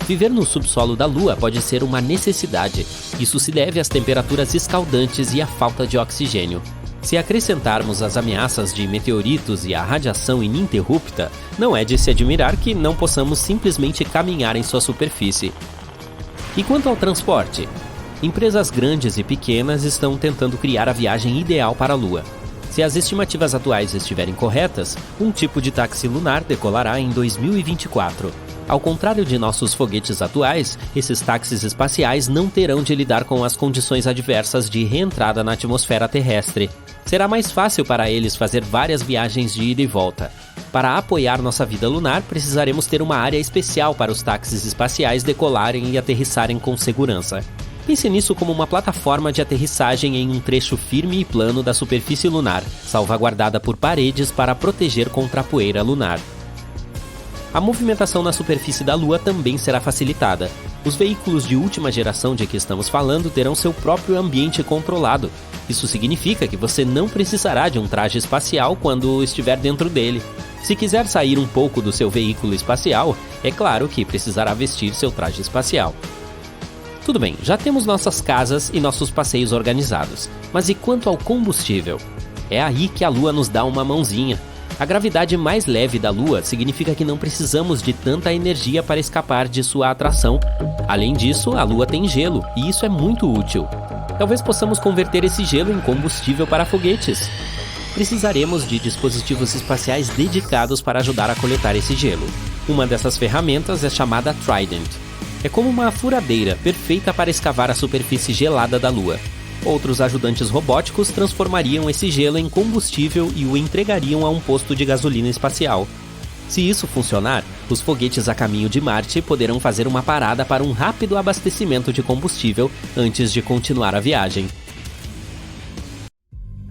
Viver no subsolo da Lua pode ser uma necessidade. Isso se deve às temperaturas escaldantes e à falta de oxigênio. Se acrescentarmos as ameaças de meteoritos e a radiação ininterrupta, não é de se admirar que não possamos simplesmente caminhar em sua superfície. E quanto ao transporte? Empresas grandes e pequenas estão tentando criar a viagem ideal para a Lua. Se as estimativas atuais estiverem corretas, um tipo de táxi lunar decolará em 2024. Ao contrário de nossos foguetes atuais, esses táxis espaciais não terão de lidar com as condições adversas de reentrada na atmosfera terrestre. Será mais fácil para eles fazer várias viagens de ida e volta. Para apoiar nossa vida lunar, precisaremos ter uma área especial para os táxis espaciais decolarem e aterrissarem com segurança. Pense nisso como uma plataforma de aterrissagem em um trecho firme e plano da superfície lunar, salvaguardada por paredes para proteger contra a poeira lunar. A movimentação na superfície da Lua também será facilitada. Os veículos de última geração de que estamos falando terão seu próprio ambiente controlado. Isso significa que você não precisará de um traje espacial quando estiver dentro dele. Se quiser sair um pouco do seu veículo espacial, é claro que precisará vestir seu traje espacial. Tudo bem, já temos nossas casas e nossos passeios organizados. Mas e quanto ao combustível? É aí que a Lua nos dá uma mãozinha. A gravidade mais leve da Lua significa que não precisamos de tanta energia para escapar de sua atração. Além disso, a Lua tem gelo, e isso é muito útil. Talvez possamos converter esse gelo em combustível para foguetes. Precisaremos de dispositivos espaciais dedicados para ajudar a coletar esse gelo. Uma dessas ferramentas é chamada Trident. É como uma furadeira perfeita para escavar a superfície gelada da Lua. Outros ajudantes robóticos transformariam esse gelo em combustível e o entregariam a um posto de gasolina espacial. Se isso funcionar, os foguetes a caminho de Marte poderão fazer uma parada para um rápido abastecimento de combustível antes de continuar a viagem.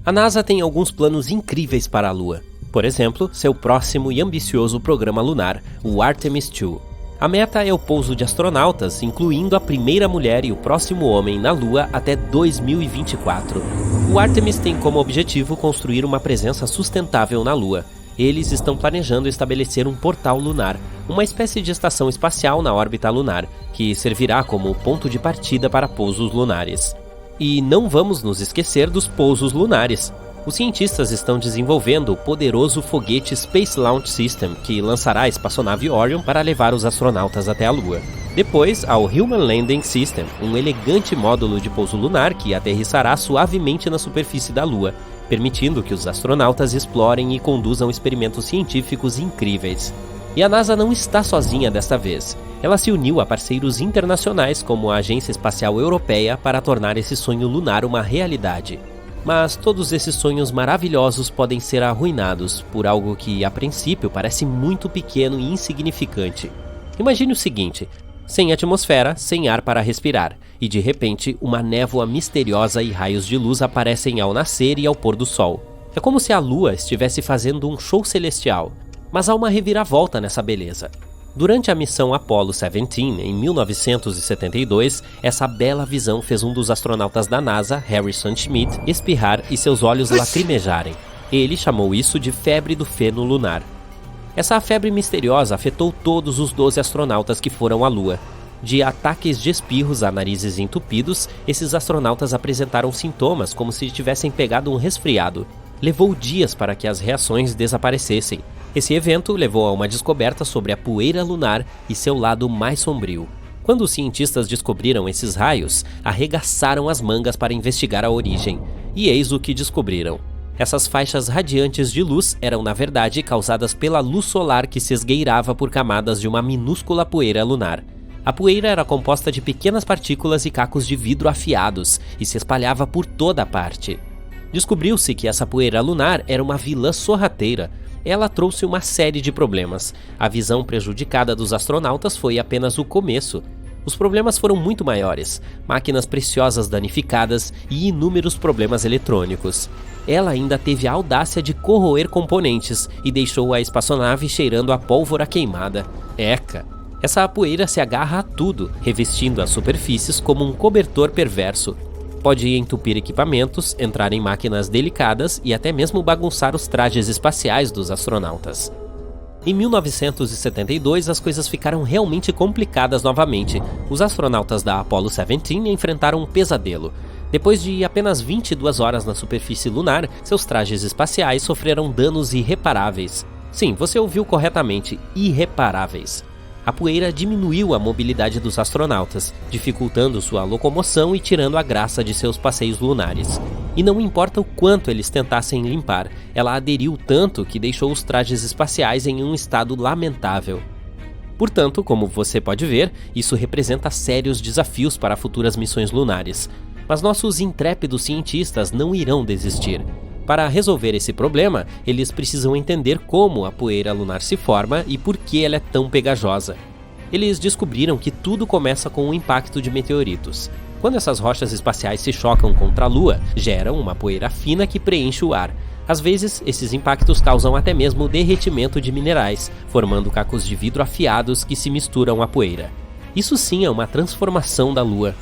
A NASA tem alguns planos incríveis para a Lua. Por exemplo, seu próximo e ambicioso programa lunar, o Artemis II. A meta é o pouso de astronautas, incluindo a primeira mulher e o próximo homem na Lua até 2024. O Artemis tem como objetivo construir uma presença sustentável na Lua. Eles estão planejando estabelecer um portal lunar, uma espécie de estação espacial na órbita lunar, que servirá como ponto de partida para pousos lunares. E não vamos nos esquecer dos pousos lunares. Os cientistas estão desenvolvendo o poderoso foguete Space Launch System, que lançará a espaçonave Orion para levar os astronautas até a Lua. Depois, há o Human Landing System, um elegante módulo de pouso lunar que aterrissará suavemente na superfície da Lua, permitindo que os astronautas explorem e conduzam experimentos científicos incríveis. E a NASA não está sozinha desta vez. Ela se uniu a parceiros internacionais como a Agência Espacial Europeia para tornar esse sonho lunar uma realidade. Mas todos esses sonhos maravilhosos podem ser arruinados por algo que, a princípio, parece muito pequeno e insignificante. Imagine o seguinte: sem atmosfera, sem ar para respirar, e de repente uma névoa misteriosa e raios de luz aparecem ao nascer e ao pôr do sol. É como se a Lua estivesse fazendo um show celestial, mas há uma reviravolta nessa beleza. Durante a missão Apollo 17, em 1972, essa bela visão fez um dos astronautas da NASA, Harrison Schmitt, espirrar e seus olhos lacrimejarem. Ele chamou isso de febre do feno lunar. Essa febre misteriosa afetou todos os 12 astronautas que foram à Lua. De ataques de espirros a narizes entupidos, esses astronautas apresentaram sintomas como se tivessem pegado um resfriado. Levou dias para que as reações desaparecessem. Esse evento levou a uma descoberta sobre a poeira lunar e seu lado mais sombrio. Quando os cientistas descobriram esses raios, arregaçaram as mangas para investigar a origem. E eis o que descobriram. Essas faixas radiantes de luz eram, na verdade, causadas pela luz solar que se esgueirava por camadas de uma minúscula poeira lunar. A poeira era composta de pequenas partículas e cacos de vidro afiados e se espalhava por toda a parte. Descobriu-se que essa poeira lunar era uma vilã sorrateira. Ela trouxe uma série de problemas. A visão prejudicada dos astronautas foi apenas o começo. Os problemas foram muito maiores: máquinas preciosas danificadas e inúmeros problemas eletrônicos. Ela ainda teve a audácia de corroer componentes e deixou a espaçonave cheirando a pólvora queimada. Eca! Essa poeira se agarra a tudo, revestindo as superfícies como um cobertor perverso. Pode entupir equipamentos, entrar em máquinas delicadas e até mesmo bagunçar os trajes espaciais dos astronautas. Em 1972, as coisas ficaram realmente complicadas novamente. Os astronautas da Apollo 17 enfrentaram um pesadelo. Depois de apenas 22 horas na superfície lunar, seus trajes espaciais sofreram danos irreparáveis. Sim, você ouviu corretamente, irreparáveis. A poeira diminuiu a mobilidade dos astronautas, dificultando sua locomoção e tirando a graça de seus passeios lunares. E não importa o quanto eles tentassem limpar, ela aderiu tanto que deixou os trajes espaciais em um estado lamentável. Portanto, como você pode ver, isso representa sérios desafios para futuras missões lunares. Mas nossos intrépidos cientistas não irão desistir. Para resolver esse problema, eles precisam entender como a poeira lunar se forma e por que ela é tão pegajosa. Eles descobriram que tudo começa com o impacto de meteoritos. Quando essas rochas espaciais se chocam contra a Lua, geram uma poeira fina que preenche o ar. Às vezes, esses impactos causam até mesmo o derretimento de minerais, formando cacos de vidro afiados que se misturam à poeira. Isso sim é uma transformação da Lua.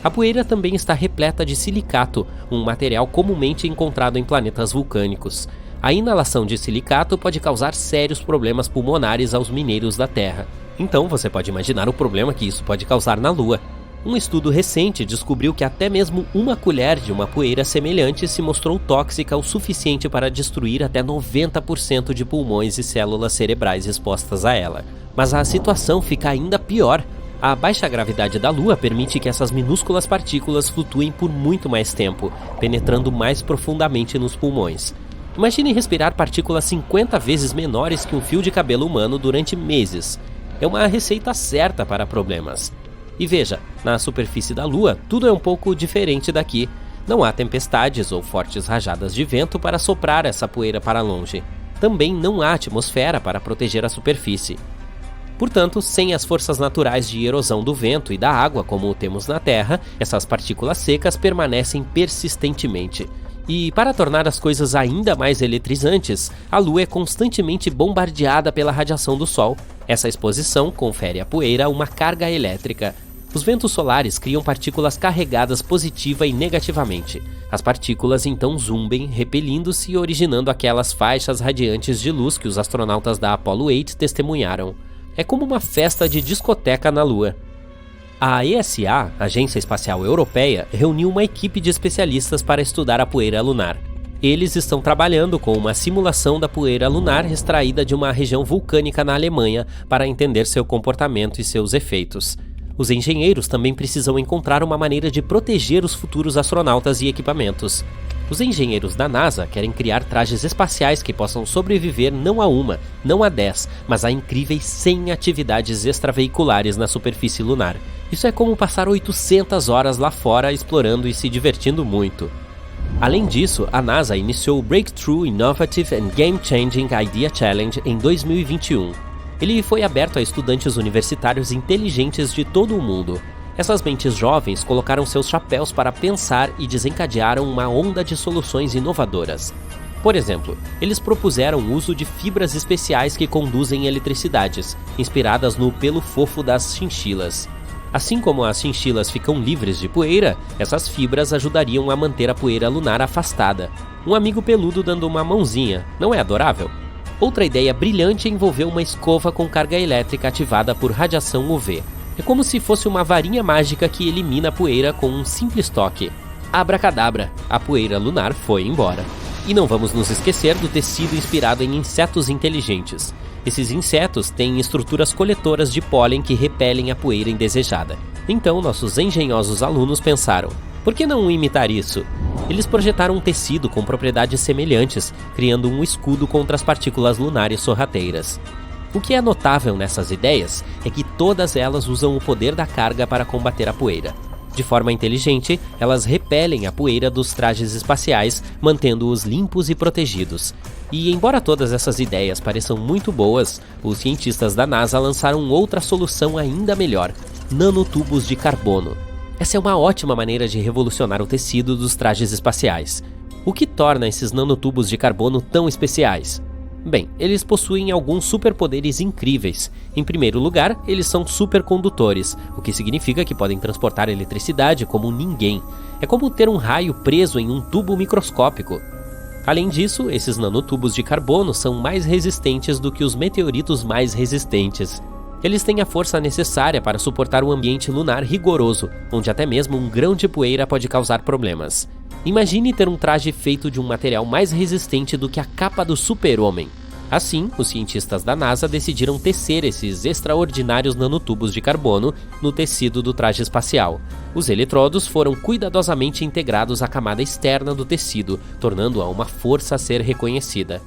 A poeira também está repleta de silicato, um material comumente encontrado em planetas vulcânicos. A inalação de silicato pode causar sérios problemas pulmonares aos mineiros da Terra. Então você pode imaginar o problema que isso pode causar na Lua. Um estudo recente descobriu que até mesmo uma colher de uma poeira semelhante se mostrou tóxica o suficiente para destruir até 90% de pulmões e células cerebrais expostas a ela. Mas a situação fica ainda pior. A baixa gravidade da Lua permite que essas minúsculas partículas flutuem por muito mais tempo, penetrando mais profundamente nos pulmões. Imagine respirar partículas 50 vezes menores que um fio de cabelo humano durante meses. É uma receita certa para problemas. E veja, na superfície da Lua, tudo é um pouco diferente daqui. Não há tempestades ou fortes rajadas de vento para soprar essa poeira para longe. Também não há atmosfera para proteger a superfície. Portanto, sem as forças naturais de erosão do vento e da água como temos na Terra, essas partículas secas permanecem persistentemente. E para tornar as coisas ainda mais eletrizantes, a Lua é constantemente bombardeada pela radiação do Sol. Essa exposição confere à poeira uma carga elétrica. Os ventos solares criam partículas carregadas positiva e negativamente. As partículas então zumbem, repelindo-se e originando aquelas faixas radiantes de luz que os astronautas da Apollo 8 testemunharam. É como uma festa de discoteca na Lua. A ESA, Agência Espacial Europeia, reuniu uma equipe de especialistas para estudar a poeira lunar. Eles estão trabalhando com uma simulação da poeira lunar extraída de uma região vulcânica na Alemanha para entender seu comportamento e seus efeitos. Os engenheiros também precisam encontrar uma maneira de proteger os futuros astronautas e equipamentos. Os engenheiros da NASA querem criar trajes espaciais que possam sobreviver não a uma, não a 10, mas a incríveis 100 atividades extraveiculares na superfície lunar. Isso é como passar 800 horas lá fora explorando e se divertindo muito. Além disso, a NASA iniciou o Breakthrough Innovative and Game-Changing Idea Challenge em 2021. Ele foi aberto a estudantes universitários inteligentes de todo o mundo. Essas mentes jovens colocaram seus chapéus para pensar e desencadearam uma onda de soluções inovadoras. Por exemplo, eles propuseram o uso de fibras especiais que conduzem eletricidades, inspiradas no pelo fofo das chinchilas. Assim como as chinchilas ficam livres de poeira, essas fibras ajudariam a manter a poeira lunar afastada. Um amigo peludo dando uma mãozinha, não é adorável? Outra ideia brilhante envolveu uma escova com carga elétrica ativada por radiação UV. É como se fosse uma varinha mágica que elimina a poeira com um simples toque. Abracadabra, a poeira lunar foi embora. E não vamos nos esquecer do tecido inspirado em insetos inteligentes. Esses insetos têm estruturas coletoras de pólen que repelem a poeira indesejada. Então nossos engenhosos alunos pensaram, por que não imitar isso? Eles projetaram um tecido com propriedades semelhantes, criando um escudo contra as partículas lunares sorrateiras. O que é notável nessas ideias é que todas elas usam o poder da carga para combater a poeira. De forma inteligente, elas repelem a poeira dos trajes espaciais, mantendo-os limpos e protegidos. E embora todas essas ideias pareçam muito boas, os cientistas da NASA lançaram outra solução ainda melhor: nanotubos de carbono. Essa é uma ótima maneira de revolucionar o tecido dos trajes espaciais. O que torna esses nanotubos de carbono tão especiais? Bem, eles possuem alguns superpoderes incríveis. Em primeiro lugar, eles são supercondutores, o que significa que podem transportar eletricidade como ninguém. É como ter um raio preso em um tubo microscópico. Além disso, esses nanotubos de carbono são mais resistentes do que os meteoritos mais resistentes. Eles têm a força necessária para suportar um ambiente lunar rigoroso, onde até mesmo um grão de poeira pode causar problemas. Imagine ter um traje feito de um material mais resistente do que a capa do super-homem. Assim, os cientistas da NASA decidiram tecer esses extraordinários nanotubos de carbono no tecido do traje espacial. Os eletrodos foram cuidadosamente integrados à camada externa do tecido, tornando-a uma força a ser reconhecida.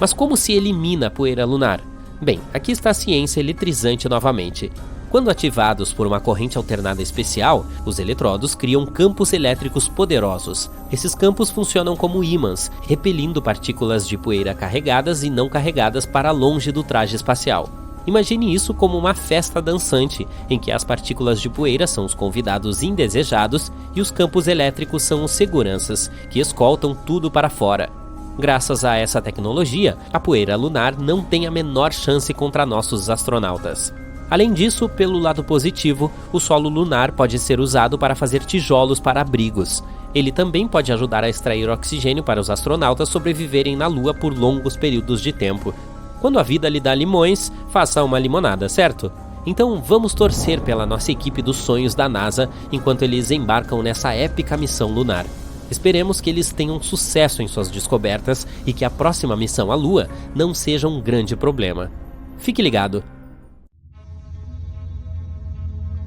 Mas como se elimina a poeira lunar? Bem, aqui está a ciência eletrizante novamente. Quando ativados por uma corrente alternada especial, os eletrodos criam campos elétricos poderosos. Esses campos funcionam como ímãs, repelindo partículas de poeira carregadas e não carregadas para longe do traje espacial. Imagine isso como uma festa dançante, em que as partículas de poeira são os convidados indesejados e os campos elétricos são os seguranças, que escoltam tudo para fora. Graças a essa tecnologia, a poeira lunar não tem a menor chance contra nossos astronautas. Além disso, pelo lado positivo, o solo lunar pode ser usado para fazer tijolos para abrigos. Ele também pode ajudar a extrair oxigênio para os astronautas sobreviverem na Lua por longos períodos de tempo. Quando a vida lhe dá limões, faça uma limonada, certo? Então vamos torcer pela nossa equipe dos sonhos da NASA enquanto eles embarcam nessa épica missão lunar. Esperemos que eles tenham sucesso em suas descobertas e que a próxima missão à Lua não seja um grande problema. Fique ligado!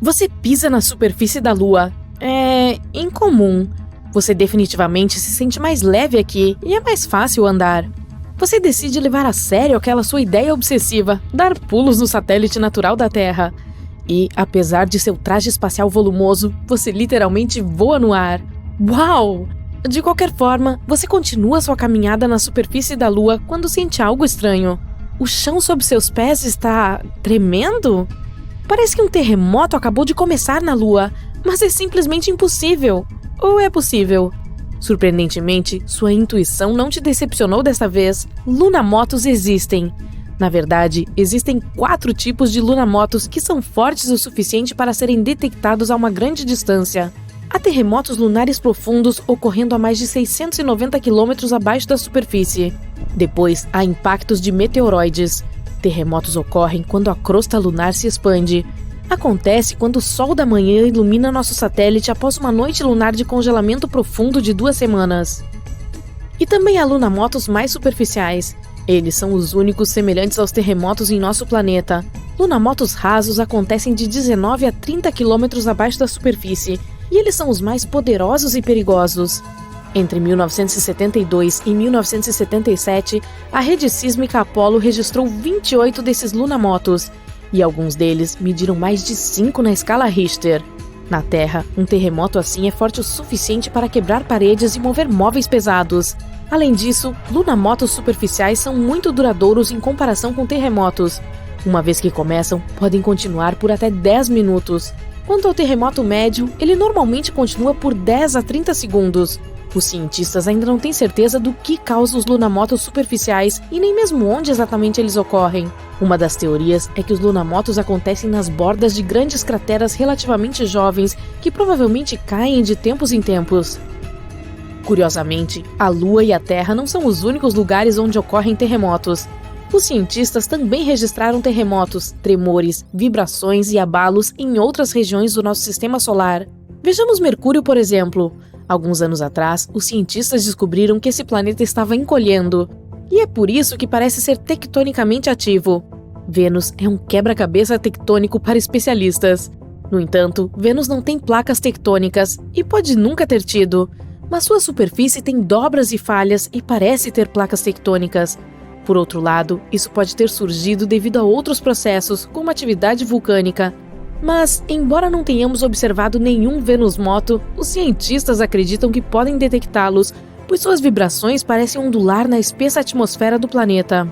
Você pisa na superfície da Lua. É incomum. Você definitivamente se sente mais leve aqui e é mais fácil andar. Você decide levar a sério aquela sua ideia obsessiva, dar pulos no satélite natural da Terra. E, apesar de seu traje espacial volumoso, você literalmente voa no ar. Uau! De qualquer forma, você continua sua caminhada na superfície da Lua quando sente algo estranho. O chão sob seus pés está tremendo? Parece que um terremoto acabou de começar na Lua, mas é simplesmente impossível. Ou é possível? Surpreendentemente, sua intuição não te decepcionou dessa vez. Lunamotos existem. Na verdade, existem 4 tipos de lunamotos que são fortes o suficiente para serem detectados a uma grande distância. Há terremotos lunares profundos ocorrendo a mais de 690 km abaixo da superfície. Depois, há impactos de meteoroides. Terremotos ocorrem quando a crosta lunar se expande. Acontece quando o sol da manhã ilumina nosso satélite após uma noite lunar de congelamento profundo de 2 semanas. E também há lunamotos mais superficiais. Eles são os únicos semelhantes aos terremotos em nosso planeta. Lunamotos rasos acontecem de 19 a 30 km abaixo da superfície, e eles são os mais poderosos e perigosos. Entre 1972 e 1977, a rede sísmica Apollo registrou 28 desses lunamotos, e alguns deles mediram mais de 5 na escala Richter. Na Terra, um terremoto assim é forte o suficiente para quebrar paredes e mover móveis pesados. Além disso, lunamotos superficiais são muito duradouros em comparação com terremotos. Uma vez que começam, podem continuar por até 10 minutos. Quanto ao terremoto médio, ele normalmente continua por 10 a 30 segundos. Os cientistas ainda não têm certeza do que causa os lunamotos superficiais e nem mesmo onde exatamente eles ocorrem. Uma das teorias é que os lunamotos acontecem nas bordas de grandes crateras relativamente jovens que provavelmente caem de tempos em tempos. Curiosamente, a Lua e a Terra não são os únicos lugares onde ocorrem terremotos. Os cientistas também registraram terremotos, tremores, vibrações e abalos em outras regiões do nosso sistema solar. Vejamos Mercúrio, por exemplo. Alguns anos atrás, os cientistas descobriram que esse planeta estava encolhendo. E é por isso que parece ser tectonicamente ativo. Vênus é um quebra-cabeça tectônico para especialistas. No entanto, Vênus não tem placas tectônicas e pode nunca ter tido. Mas sua superfície tem dobras e falhas e parece ter placas tectônicas. Por outro lado, isso pode ter surgido devido a outros processos, como atividade vulcânica. Mas, embora não tenhamos observado nenhum Vênus-moto, os cientistas acreditam que podem detectá-los, pois suas vibrações parecem ondular na espessa atmosfera do planeta.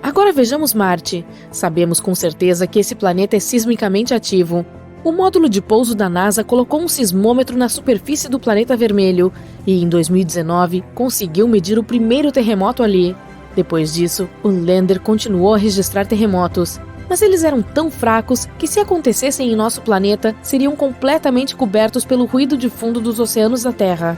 Agora vejamos Marte. Sabemos com certeza que esse planeta é sismicamente ativo. O módulo de pouso da NASA colocou um sismômetro na superfície do planeta vermelho e, em 2019, conseguiu medir o primeiro terremoto ali. Depois disso, o lander continuou a registrar terremotos, mas eles eram tão fracos que, se acontecessem em nosso planeta, seriam completamente cobertos pelo ruído de fundo dos oceanos da Terra.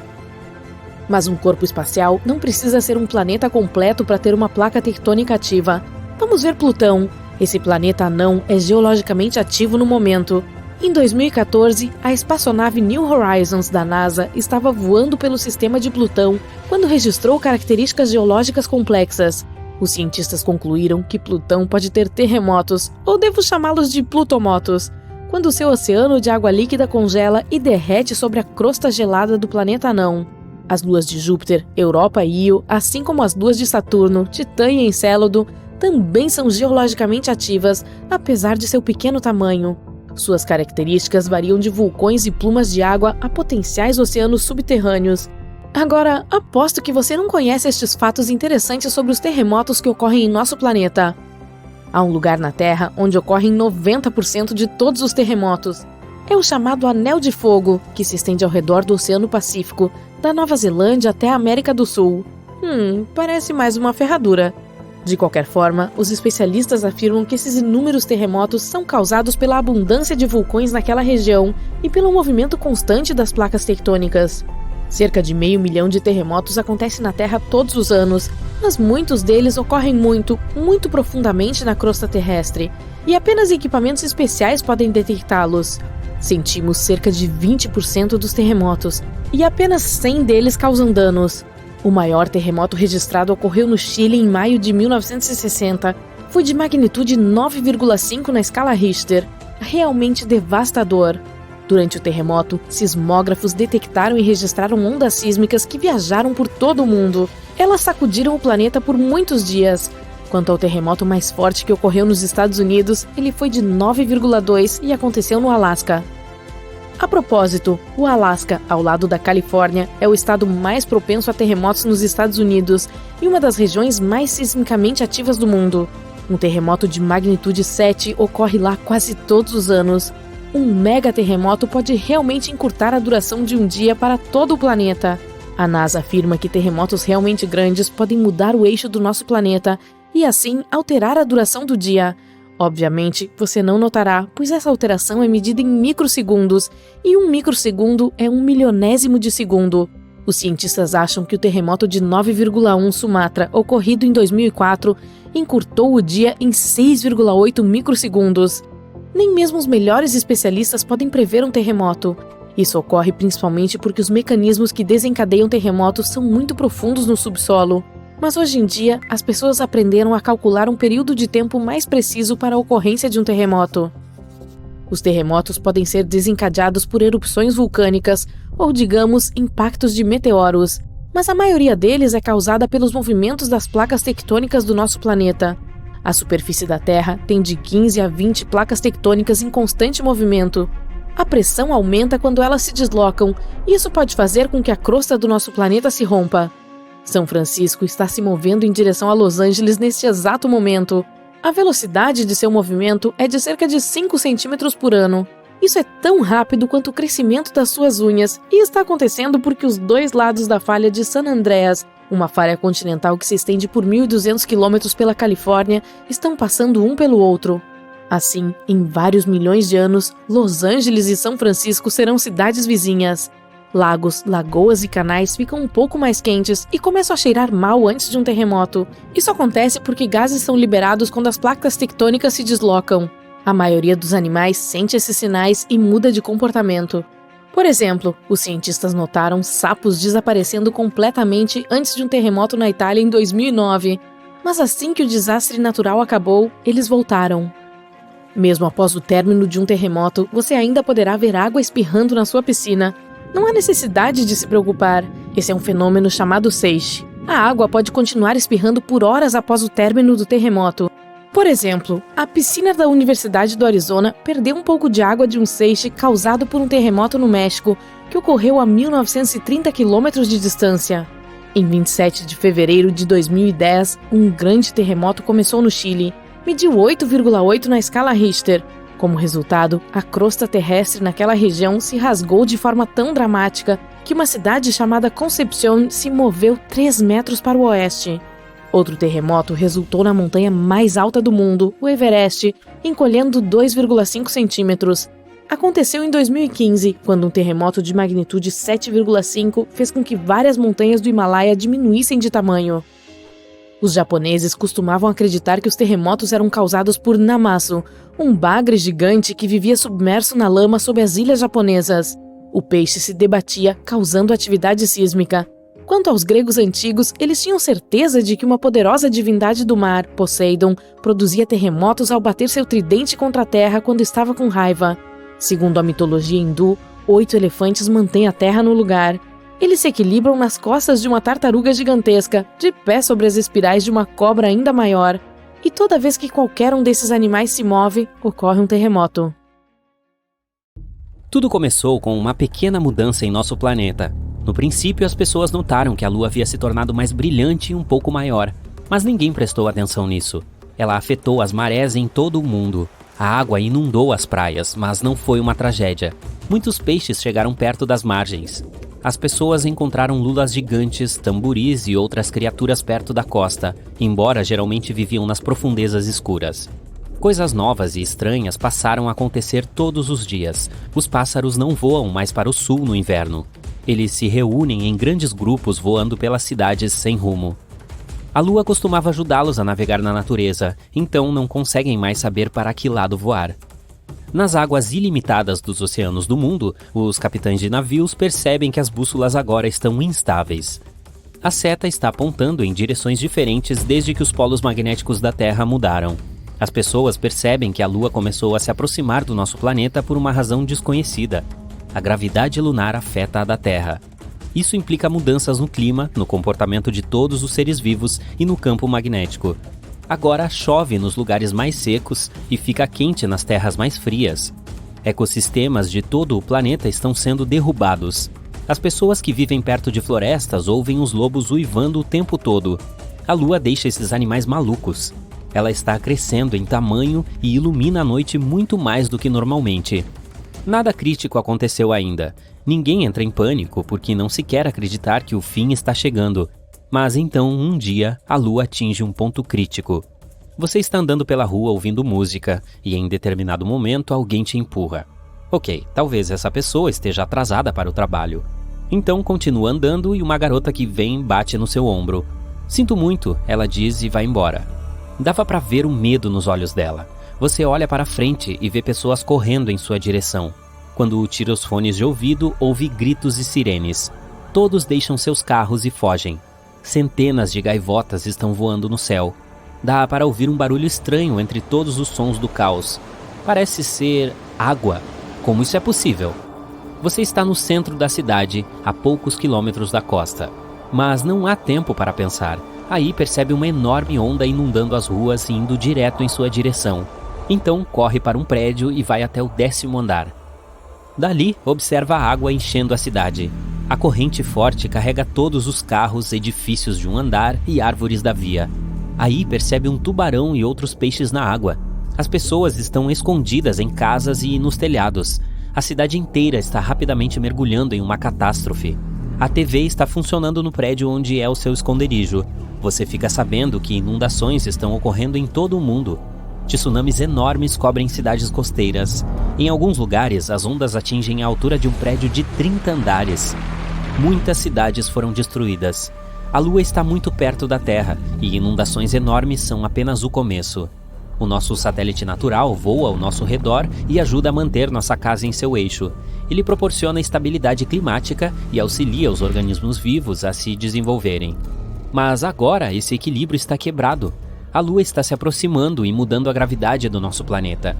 Mas um corpo espacial não precisa ser um planeta completo para ter uma placa tectônica ativa. Vamos ver Plutão. Esse planeta anão é geologicamente ativo no momento. Em 2014, a espaçonave New Horizons da NASA estava voando pelo sistema de Plutão quando registrou características geológicas complexas. Os cientistas concluíram que Plutão pode ter terremotos, ou devo chamá-los de plutomotos, quando seu oceano de água líquida congela e derrete sobre a crosta gelada do planeta anão. As luas de Júpiter, Europa e Io, assim como as luas de Saturno, Titã e Encélado, também são geologicamente ativas, apesar de seu pequeno tamanho. Suas características variam de vulcões e plumas de água a potenciais oceanos subterrâneos. Agora, aposto que você não conhece estes fatos interessantes sobre os terremotos que ocorrem em nosso planeta. Há um lugar na Terra onde ocorrem 90% de todos os terremotos. É o chamado Anel de Fogo, que se estende ao redor do Oceano Pacífico, da Nova Zelândia até a América do Sul. Parece mais uma ferradura. De qualquer forma, os especialistas afirmam que esses inúmeros terremotos são causados pela abundância de vulcões naquela região e pelo movimento constante das placas tectônicas. Cerca de 500 mil de terremotos acontecem na Terra todos os anos, mas muitos deles ocorrem muito profundamente na crosta terrestre, e apenas equipamentos especiais podem detectá-los. Sentimos cerca de 20% dos terremotos, e apenas 100 deles causam danos. O maior terremoto registrado ocorreu no Chile em maio de 1960. Foi de magnitude 9,5 na escala Richter. Realmente devastador. Durante o terremoto, sismógrafos detectaram e registraram ondas sísmicas que viajaram por todo o mundo. Elas sacudiram o planeta por muitos dias. Quanto ao terremoto mais forte que ocorreu nos Estados Unidos, ele foi de 9,2 e aconteceu no Alasca. A propósito, o Alasca, ao lado da Califórnia, é o estado mais propenso a terremotos nos Estados Unidos e uma das regiões mais sismicamente ativas do mundo. Um terremoto de magnitude 7 ocorre lá quase todos os anos. Um mega terremoto pode realmente encurtar a duração de um dia para todo o planeta. A NASA afirma que terremotos realmente grandes podem mudar o eixo do nosso planeta e, assim, alterar a duração do dia. Obviamente, você não notará, pois essa alteração é medida em microsegundos, e um microsegundo é 1/1000º de segundo. Os cientistas acham que o terremoto de 9,1 Sumatra, ocorrido em 2004, encurtou o dia em 6,8 microsegundos. Nem mesmo os melhores especialistas podem prever um terremoto. Isso ocorre principalmente porque os mecanismos que desencadeiam terremotos são muito profundos no subsolo. Mas hoje em dia, as pessoas aprenderam a calcular um período de tempo mais preciso para a ocorrência de um terremoto. Os terremotos podem ser desencadeados por erupções vulcânicas ou, digamos, impactos de meteoros, mas a maioria deles é causada pelos movimentos das placas tectônicas do nosso planeta. A superfície da Terra tem de 15 a 20 placas tectônicas em constante movimento. A pressão aumenta quando elas se deslocam, e isso pode fazer com que a crosta do nosso planeta se rompa. São Francisco está se movendo em direção a Los Angeles neste exato momento. A velocidade de seu movimento é de cerca de 5 centímetros por ano. Isso é tão rápido quanto o crescimento das suas unhas, e está acontecendo porque os dois lados da falha de San Andreas, uma falha continental que se estende por 1.200 quilômetros pela Califórnia, estão passando um pelo outro. Assim, em vários milhões de anos, Los Angeles e São Francisco serão cidades vizinhas. Lagos, lagoas e canais ficam um pouco mais quentes e começam a cheirar mal antes de um terremoto. Isso acontece porque gases são liberados quando as placas tectônicas se deslocam. A maioria dos animais sente esses sinais e muda de comportamento. Por exemplo, os cientistas notaram sapos desaparecendo completamente antes de um terremoto na Itália em 2009. Mas assim que o desastre natural acabou, eles voltaram. Mesmo após o término de um terremoto, você ainda poderá ver água espirrando na sua piscina. Não há necessidade de se preocupar. Esse é um fenômeno chamado seiche. A água pode continuar espirrando por horas após o término do terremoto. Por exemplo, a piscina da Universidade do Arizona perdeu um pouco de água de um seiche causado por um terremoto no México, que ocorreu a 1.930 quilômetros de distância. Em 27 de fevereiro de 2010, um grande terremoto começou no Chile. Mediu 8,8 na escala Richter. Como resultado, a crosta terrestre naquela região se rasgou de forma tão dramática que uma cidade chamada Concepción se moveu 3 metros para o oeste. Outro terremoto resultou na montanha mais alta do mundo, o Everest, encolhendo 2,5 centímetros. Aconteceu em 2015, quando um terremoto de magnitude 7,5 fez com que várias montanhas do Himalaia diminuíssem de tamanho. Os japoneses costumavam acreditar que os terremotos eram causados por Namasu, um bagre gigante que vivia submerso na lama sob as ilhas japonesas. O peixe se debatia, causando atividade sísmica. Quanto aos gregos antigos, eles tinham certeza de que uma poderosa divindade do mar, Poseidon, produzia terremotos ao bater seu tridente contra a terra quando estava com raiva. Segundo a mitologia hindu, 8 elefantes mantêm a terra no lugar. Eles se equilibram nas costas de uma tartaruga gigantesca, de pé sobre as espirais de uma cobra ainda maior. E toda vez que qualquer um desses animais se move, ocorre um terremoto. Tudo começou com uma pequena mudança em nosso planeta. No princípio, as pessoas notaram que a Lua havia se tornado mais brilhante e um pouco maior, mas ninguém prestou atenção nisso. Ela afetou as marés em todo o mundo. A água inundou as praias, mas não foi uma tragédia. Muitos peixes chegaram perto das margens. As pessoas encontraram lulas gigantes, tamboris e outras criaturas perto da costa, embora geralmente viviam nas profundezas escuras. Coisas novas e estranhas passaram a acontecer todos os dias. Os pássaros não voam mais para o sul no inverno. Eles se reúnem em grandes grupos voando pelas cidades sem rumo. A lua costumava ajudá-los a navegar na natureza, então não conseguem mais saber para que lado voar. Nas águas ilimitadas dos oceanos do mundo, os capitães de navios percebem que as bússolas agora estão instáveis. A seta está apontando em direções diferentes desde que os polos magnéticos da Terra mudaram. As pessoas percebem que a Lua começou a se aproximar do nosso planeta por uma razão desconhecida. A gravidade lunar afeta a da Terra. Isso implica mudanças no clima, no comportamento de todos os seres vivos e no campo magnético. Agora chove nos lugares mais secos e fica quente nas terras mais frias. Ecossistemas de todo o planeta estão sendo derrubados. As pessoas que vivem perto de florestas ouvem os lobos uivando o tempo todo. A lua deixa esses animais malucos. Ela está crescendo em tamanho e ilumina a noite muito mais do que normalmente. Nada crítico aconteceu ainda. Ninguém entra em pânico porque não se quer acreditar que o fim está chegando. Mas então, um dia, a lua atinge um ponto crítico. Você está andando pela rua ouvindo música e em determinado momento alguém te empurra. Ok, talvez essa pessoa esteja atrasada para o trabalho. Então continua andando e uma garota que vem bate no seu ombro. Sinto muito, ela diz e vai embora. Dava para ver o medo nos olhos dela. Você olha para frente e vê pessoas correndo em sua direção. Quando tira os fones de ouvido, ouve gritos e sirenes. Todos deixam seus carros e fogem. Centenas de gaivotas estão voando no céu. Dá para ouvir um barulho estranho entre todos os sons do caos. Parece ser água. Como isso é possível? Você está no centro da cidade, a poucos quilômetros da costa. Mas não há tempo para pensar. Aí percebe uma enorme onda inundando as ruas e indo direto em sua direção. Então corre para um prédio e vai até o 10º andar. Dali, observa a água enchendo a cidade. A corrente forte carrega todos os carros, edifícios de um andar e árvores da via. Aí percebe um tubarão e outros peixes na água. As pessoas estão escondidas em casas e nos telhados. A cidade inteira está rapidamente mergulhando em uma catástrofe. A TV está funcionando no prédio onde é o seu esconderijo. Você fica sabendo que inundações estão ocorrendo em todo o mundo. Tsunamis enormes cobrem cidades costeiras. Em alguns lugares, as ondas atingem a altura de um prédio de 30 andares. Muitas cidades foram destruídas. A Lua está muito perto da Terra e inundações enormes são apenas o começo. O nosso satélite natural voa ao nosso redor e ajuda a manter nossa casa em seu eixo. Ele proporciona estabilidade climática e auxilia os organismos vivos a se desenvolverem. Mas agora esse equilíbrio está quebrado. A Lua está se aproximando e mudando a gravidade do nosso planeta.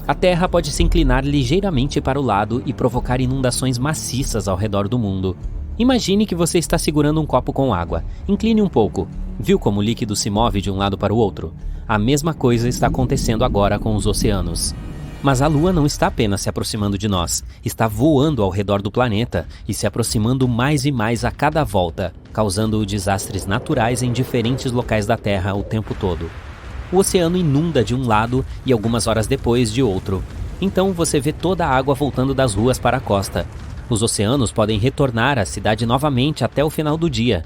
A Terra pode se inclinar ligeiramente para o lado e provocar inundações maciças ao redor do mundo. Imagine que você está segurando um copo com água. Incline um pouco. Viu como o líquido se move de um lado para o outro? A mesma coisa está acontecendo agora com os oceanos. Mas a Lua não está apenas se aproximando de nós, está voando ao redor do planeta e se aproximando mais e mais a cada volta, causando desastres naturais em diferentes locais da Terra o tempo todo. O oceano inunda de um lado e algumas horas depois de outro. Então você vê toda a água voltando das ruas para a costa. Os oceanos podem retornar à cidade novamente até o final do dia.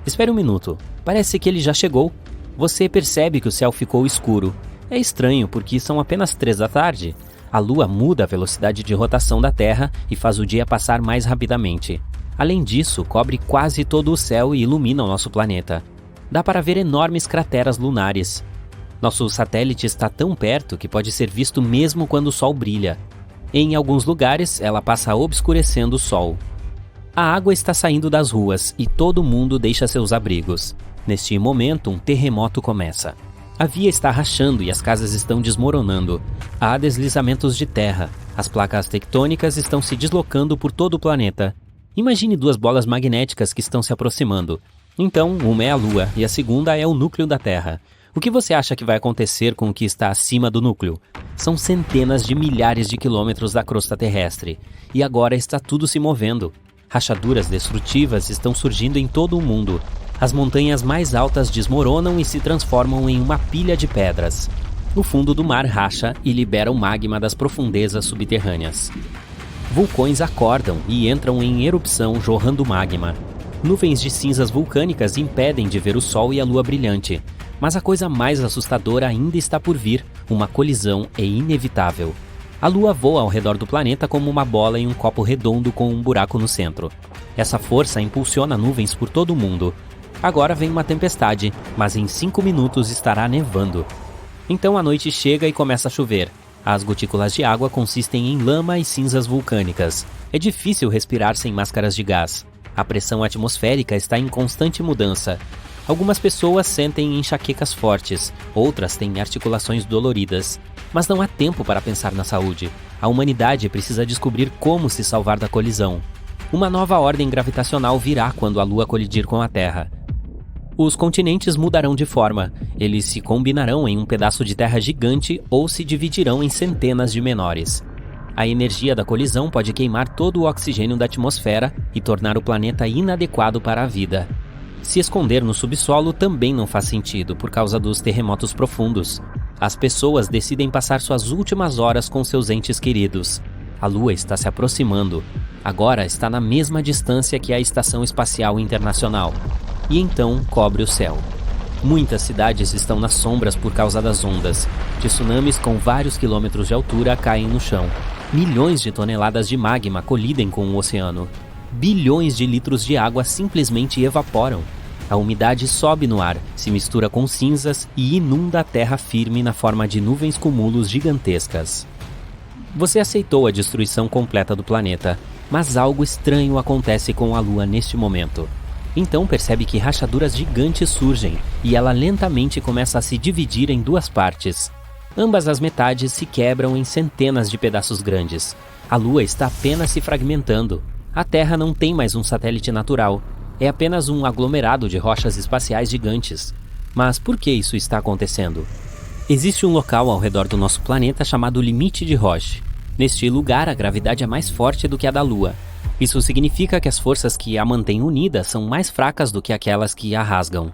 Espere um minuto, parece que ele já chegou. Você percebe que o céu ficou escuro. É estranho porque são apenas 3 da tarde. A Lua muda a velocidade de rotação da Terra e faz o dia passar mais rapidamente. Além disso, cobre quase todo o céu e ilumina o nosso planeta. Dá para ver enormes crateras lunares. Nosso satélite está tão perto que pode ser visto mesmo quando o Sol brilha. Em alguns lugares, ela passa obscurecendo o Sol. A água está saindo das ruas e todo mundo deixa seus abrigos. Neste momento, um terremoto começa. A via está rachando e as casas estão desmoronando. Há deslizamentos de terra. As placas tectônicas estão se deslocando por todo o planeta. Imagine 2 bolas magnéticas que estão se aproximando. Então, uma é a Lua e a segunda é o núcleo da Terra. O que você acha que vai acontecer com o que está acima do núcleo? São centenas de milhares de quilômetros da crosta terrestre. E agora está tudo se movendo. Rachaduras destrutivas estão surgindo em todo o mundo. As montanhas mais altas desmoronam e se transformam em uma pilha de pedras. O fundo do mar racha e libera o magma das profundezas subterrâneas. Vulcões acordam e entram em erupção jorrando magma. Nuvens de cinzas vulcânicas impedem de ver o Sol e a Lua brilhante. Mas a coisa mais assustadora ainda está por vir. Uma colisão é inevitável. A Lua voa ao redor do planeta como uma bola em um copo redondo com um buraco no centro. Essa força impulsiona nuvens por todo o mundo. Agora vem uma tempestade, mas em 5 minutos estará nevando. Então a noite chega e começa a chover. As gotículas de água consistem em lama e cinzas vulcânicas. É difícil respirar sem máscaras de gás. A pressão atmosférica está em constante mudança. Algumas pessoas sentem enxaquecas fortes, outras têm articulações doloridas. Mas não há tempo para pensar na saúde. A humanidade precisa descobrir como se salvar da colisão. Uma nova ordem gravitacional virá quando a Lua colidir com a Terra. Os continentes mudarão de forma. Eles se combinarão em um pedaço de terra gigante ou se dividirão em centenas de menores. A energia da colisão pode queimar todo o oxigênio da atmosfera e tornar o planeta inadequado para a vida. Se esconder no subsolo também não faz sentido por causa dos terremotos profundos. As pessoas decidem passar suas últimas horas com seus entes queridos. A Lua está se aproximando. Agora está na mesma distância que a Estação Espacial Internacional. E então cobre o céu. Muitas cidades estão nas sombras por causa das ondas. Tsunamis com vários quilômetros de altura caem no chão. Milhões de toneladas de magma colidem com o oceano. Bilhões de litros de água simplesmente evaporam. A umidade sobe no ar, se mistura com cinzas e inunda a terra firme na forma de nuvens cumulos gigantescas. Você aceitou a destruição completa do planeta, mas algo estranho acontece com a Lua neste momento. Então percebe que rachaduras gigantes surgem e ela lentamente começa a se dividir em duas partes. Ambas as metades se quebram em centenas de pedaços grandes. A Lua está apenas se fragmentando. A Terra não tem mais um satélite natural. É apenas um aglomerado de rochas espaciais gigantes. Mas por que isso está acontecendo? Existe um local ao redor do nosso planeta chamado Limite de Roche. Neste lugar, a gravidade é mais forte do que a da Lua. Isso significa que as forças que a mantêm unida são mais fracas do que aquelas que a rasgam.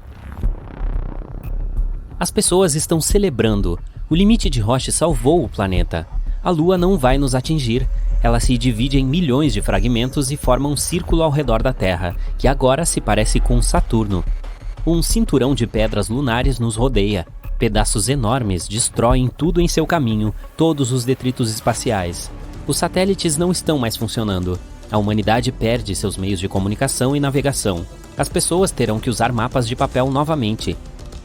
As pessoas estão celebrando. O Limite de Roche salvou o planeta. A Lua não vai nos atingir. Ela se divide em milhões de fragmentos e forma um círculo ao redor da Terra, que agora se parece com Saturno. Um cinturão de pedras lunares nos rodeia. Pedaços enormes destroem tudo em seu caminho, todos os detritos espaciais. Os satélites não estão mais funcionando. A humanidade perde seus meios de comunicação e navegação. As pessoas terão que usar mapas de papel novamente.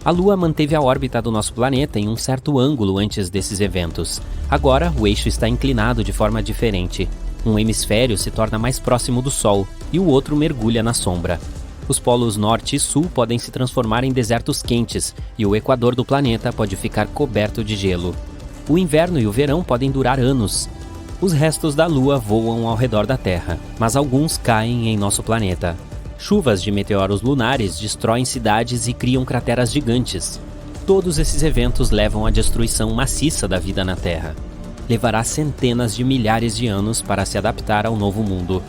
A Lua manteve a órbita do nosso planeta em um certo ângulo antes desses eventos. Agora, o eixo está inclinado de forma diferente. Um hemisfério se torna mais próximo do Sol e o outro mergulha na sombra. Os polos norte e sul podem se transformar em desertos quentes e o equador do planeta pode ficar coberto de gelo. O inverno e o verão podem durar anos. Os restos da Lua voam ao redor da Terra, mas alguns caem em nosso planeta. Chuvas de meteoros lunares destroem cidades e criam crateras gigantes. Todos esses eventos levam à destruição maciça da vida na Terra. Levará centenas de milhares de anos para se adaptar ao novo mundo.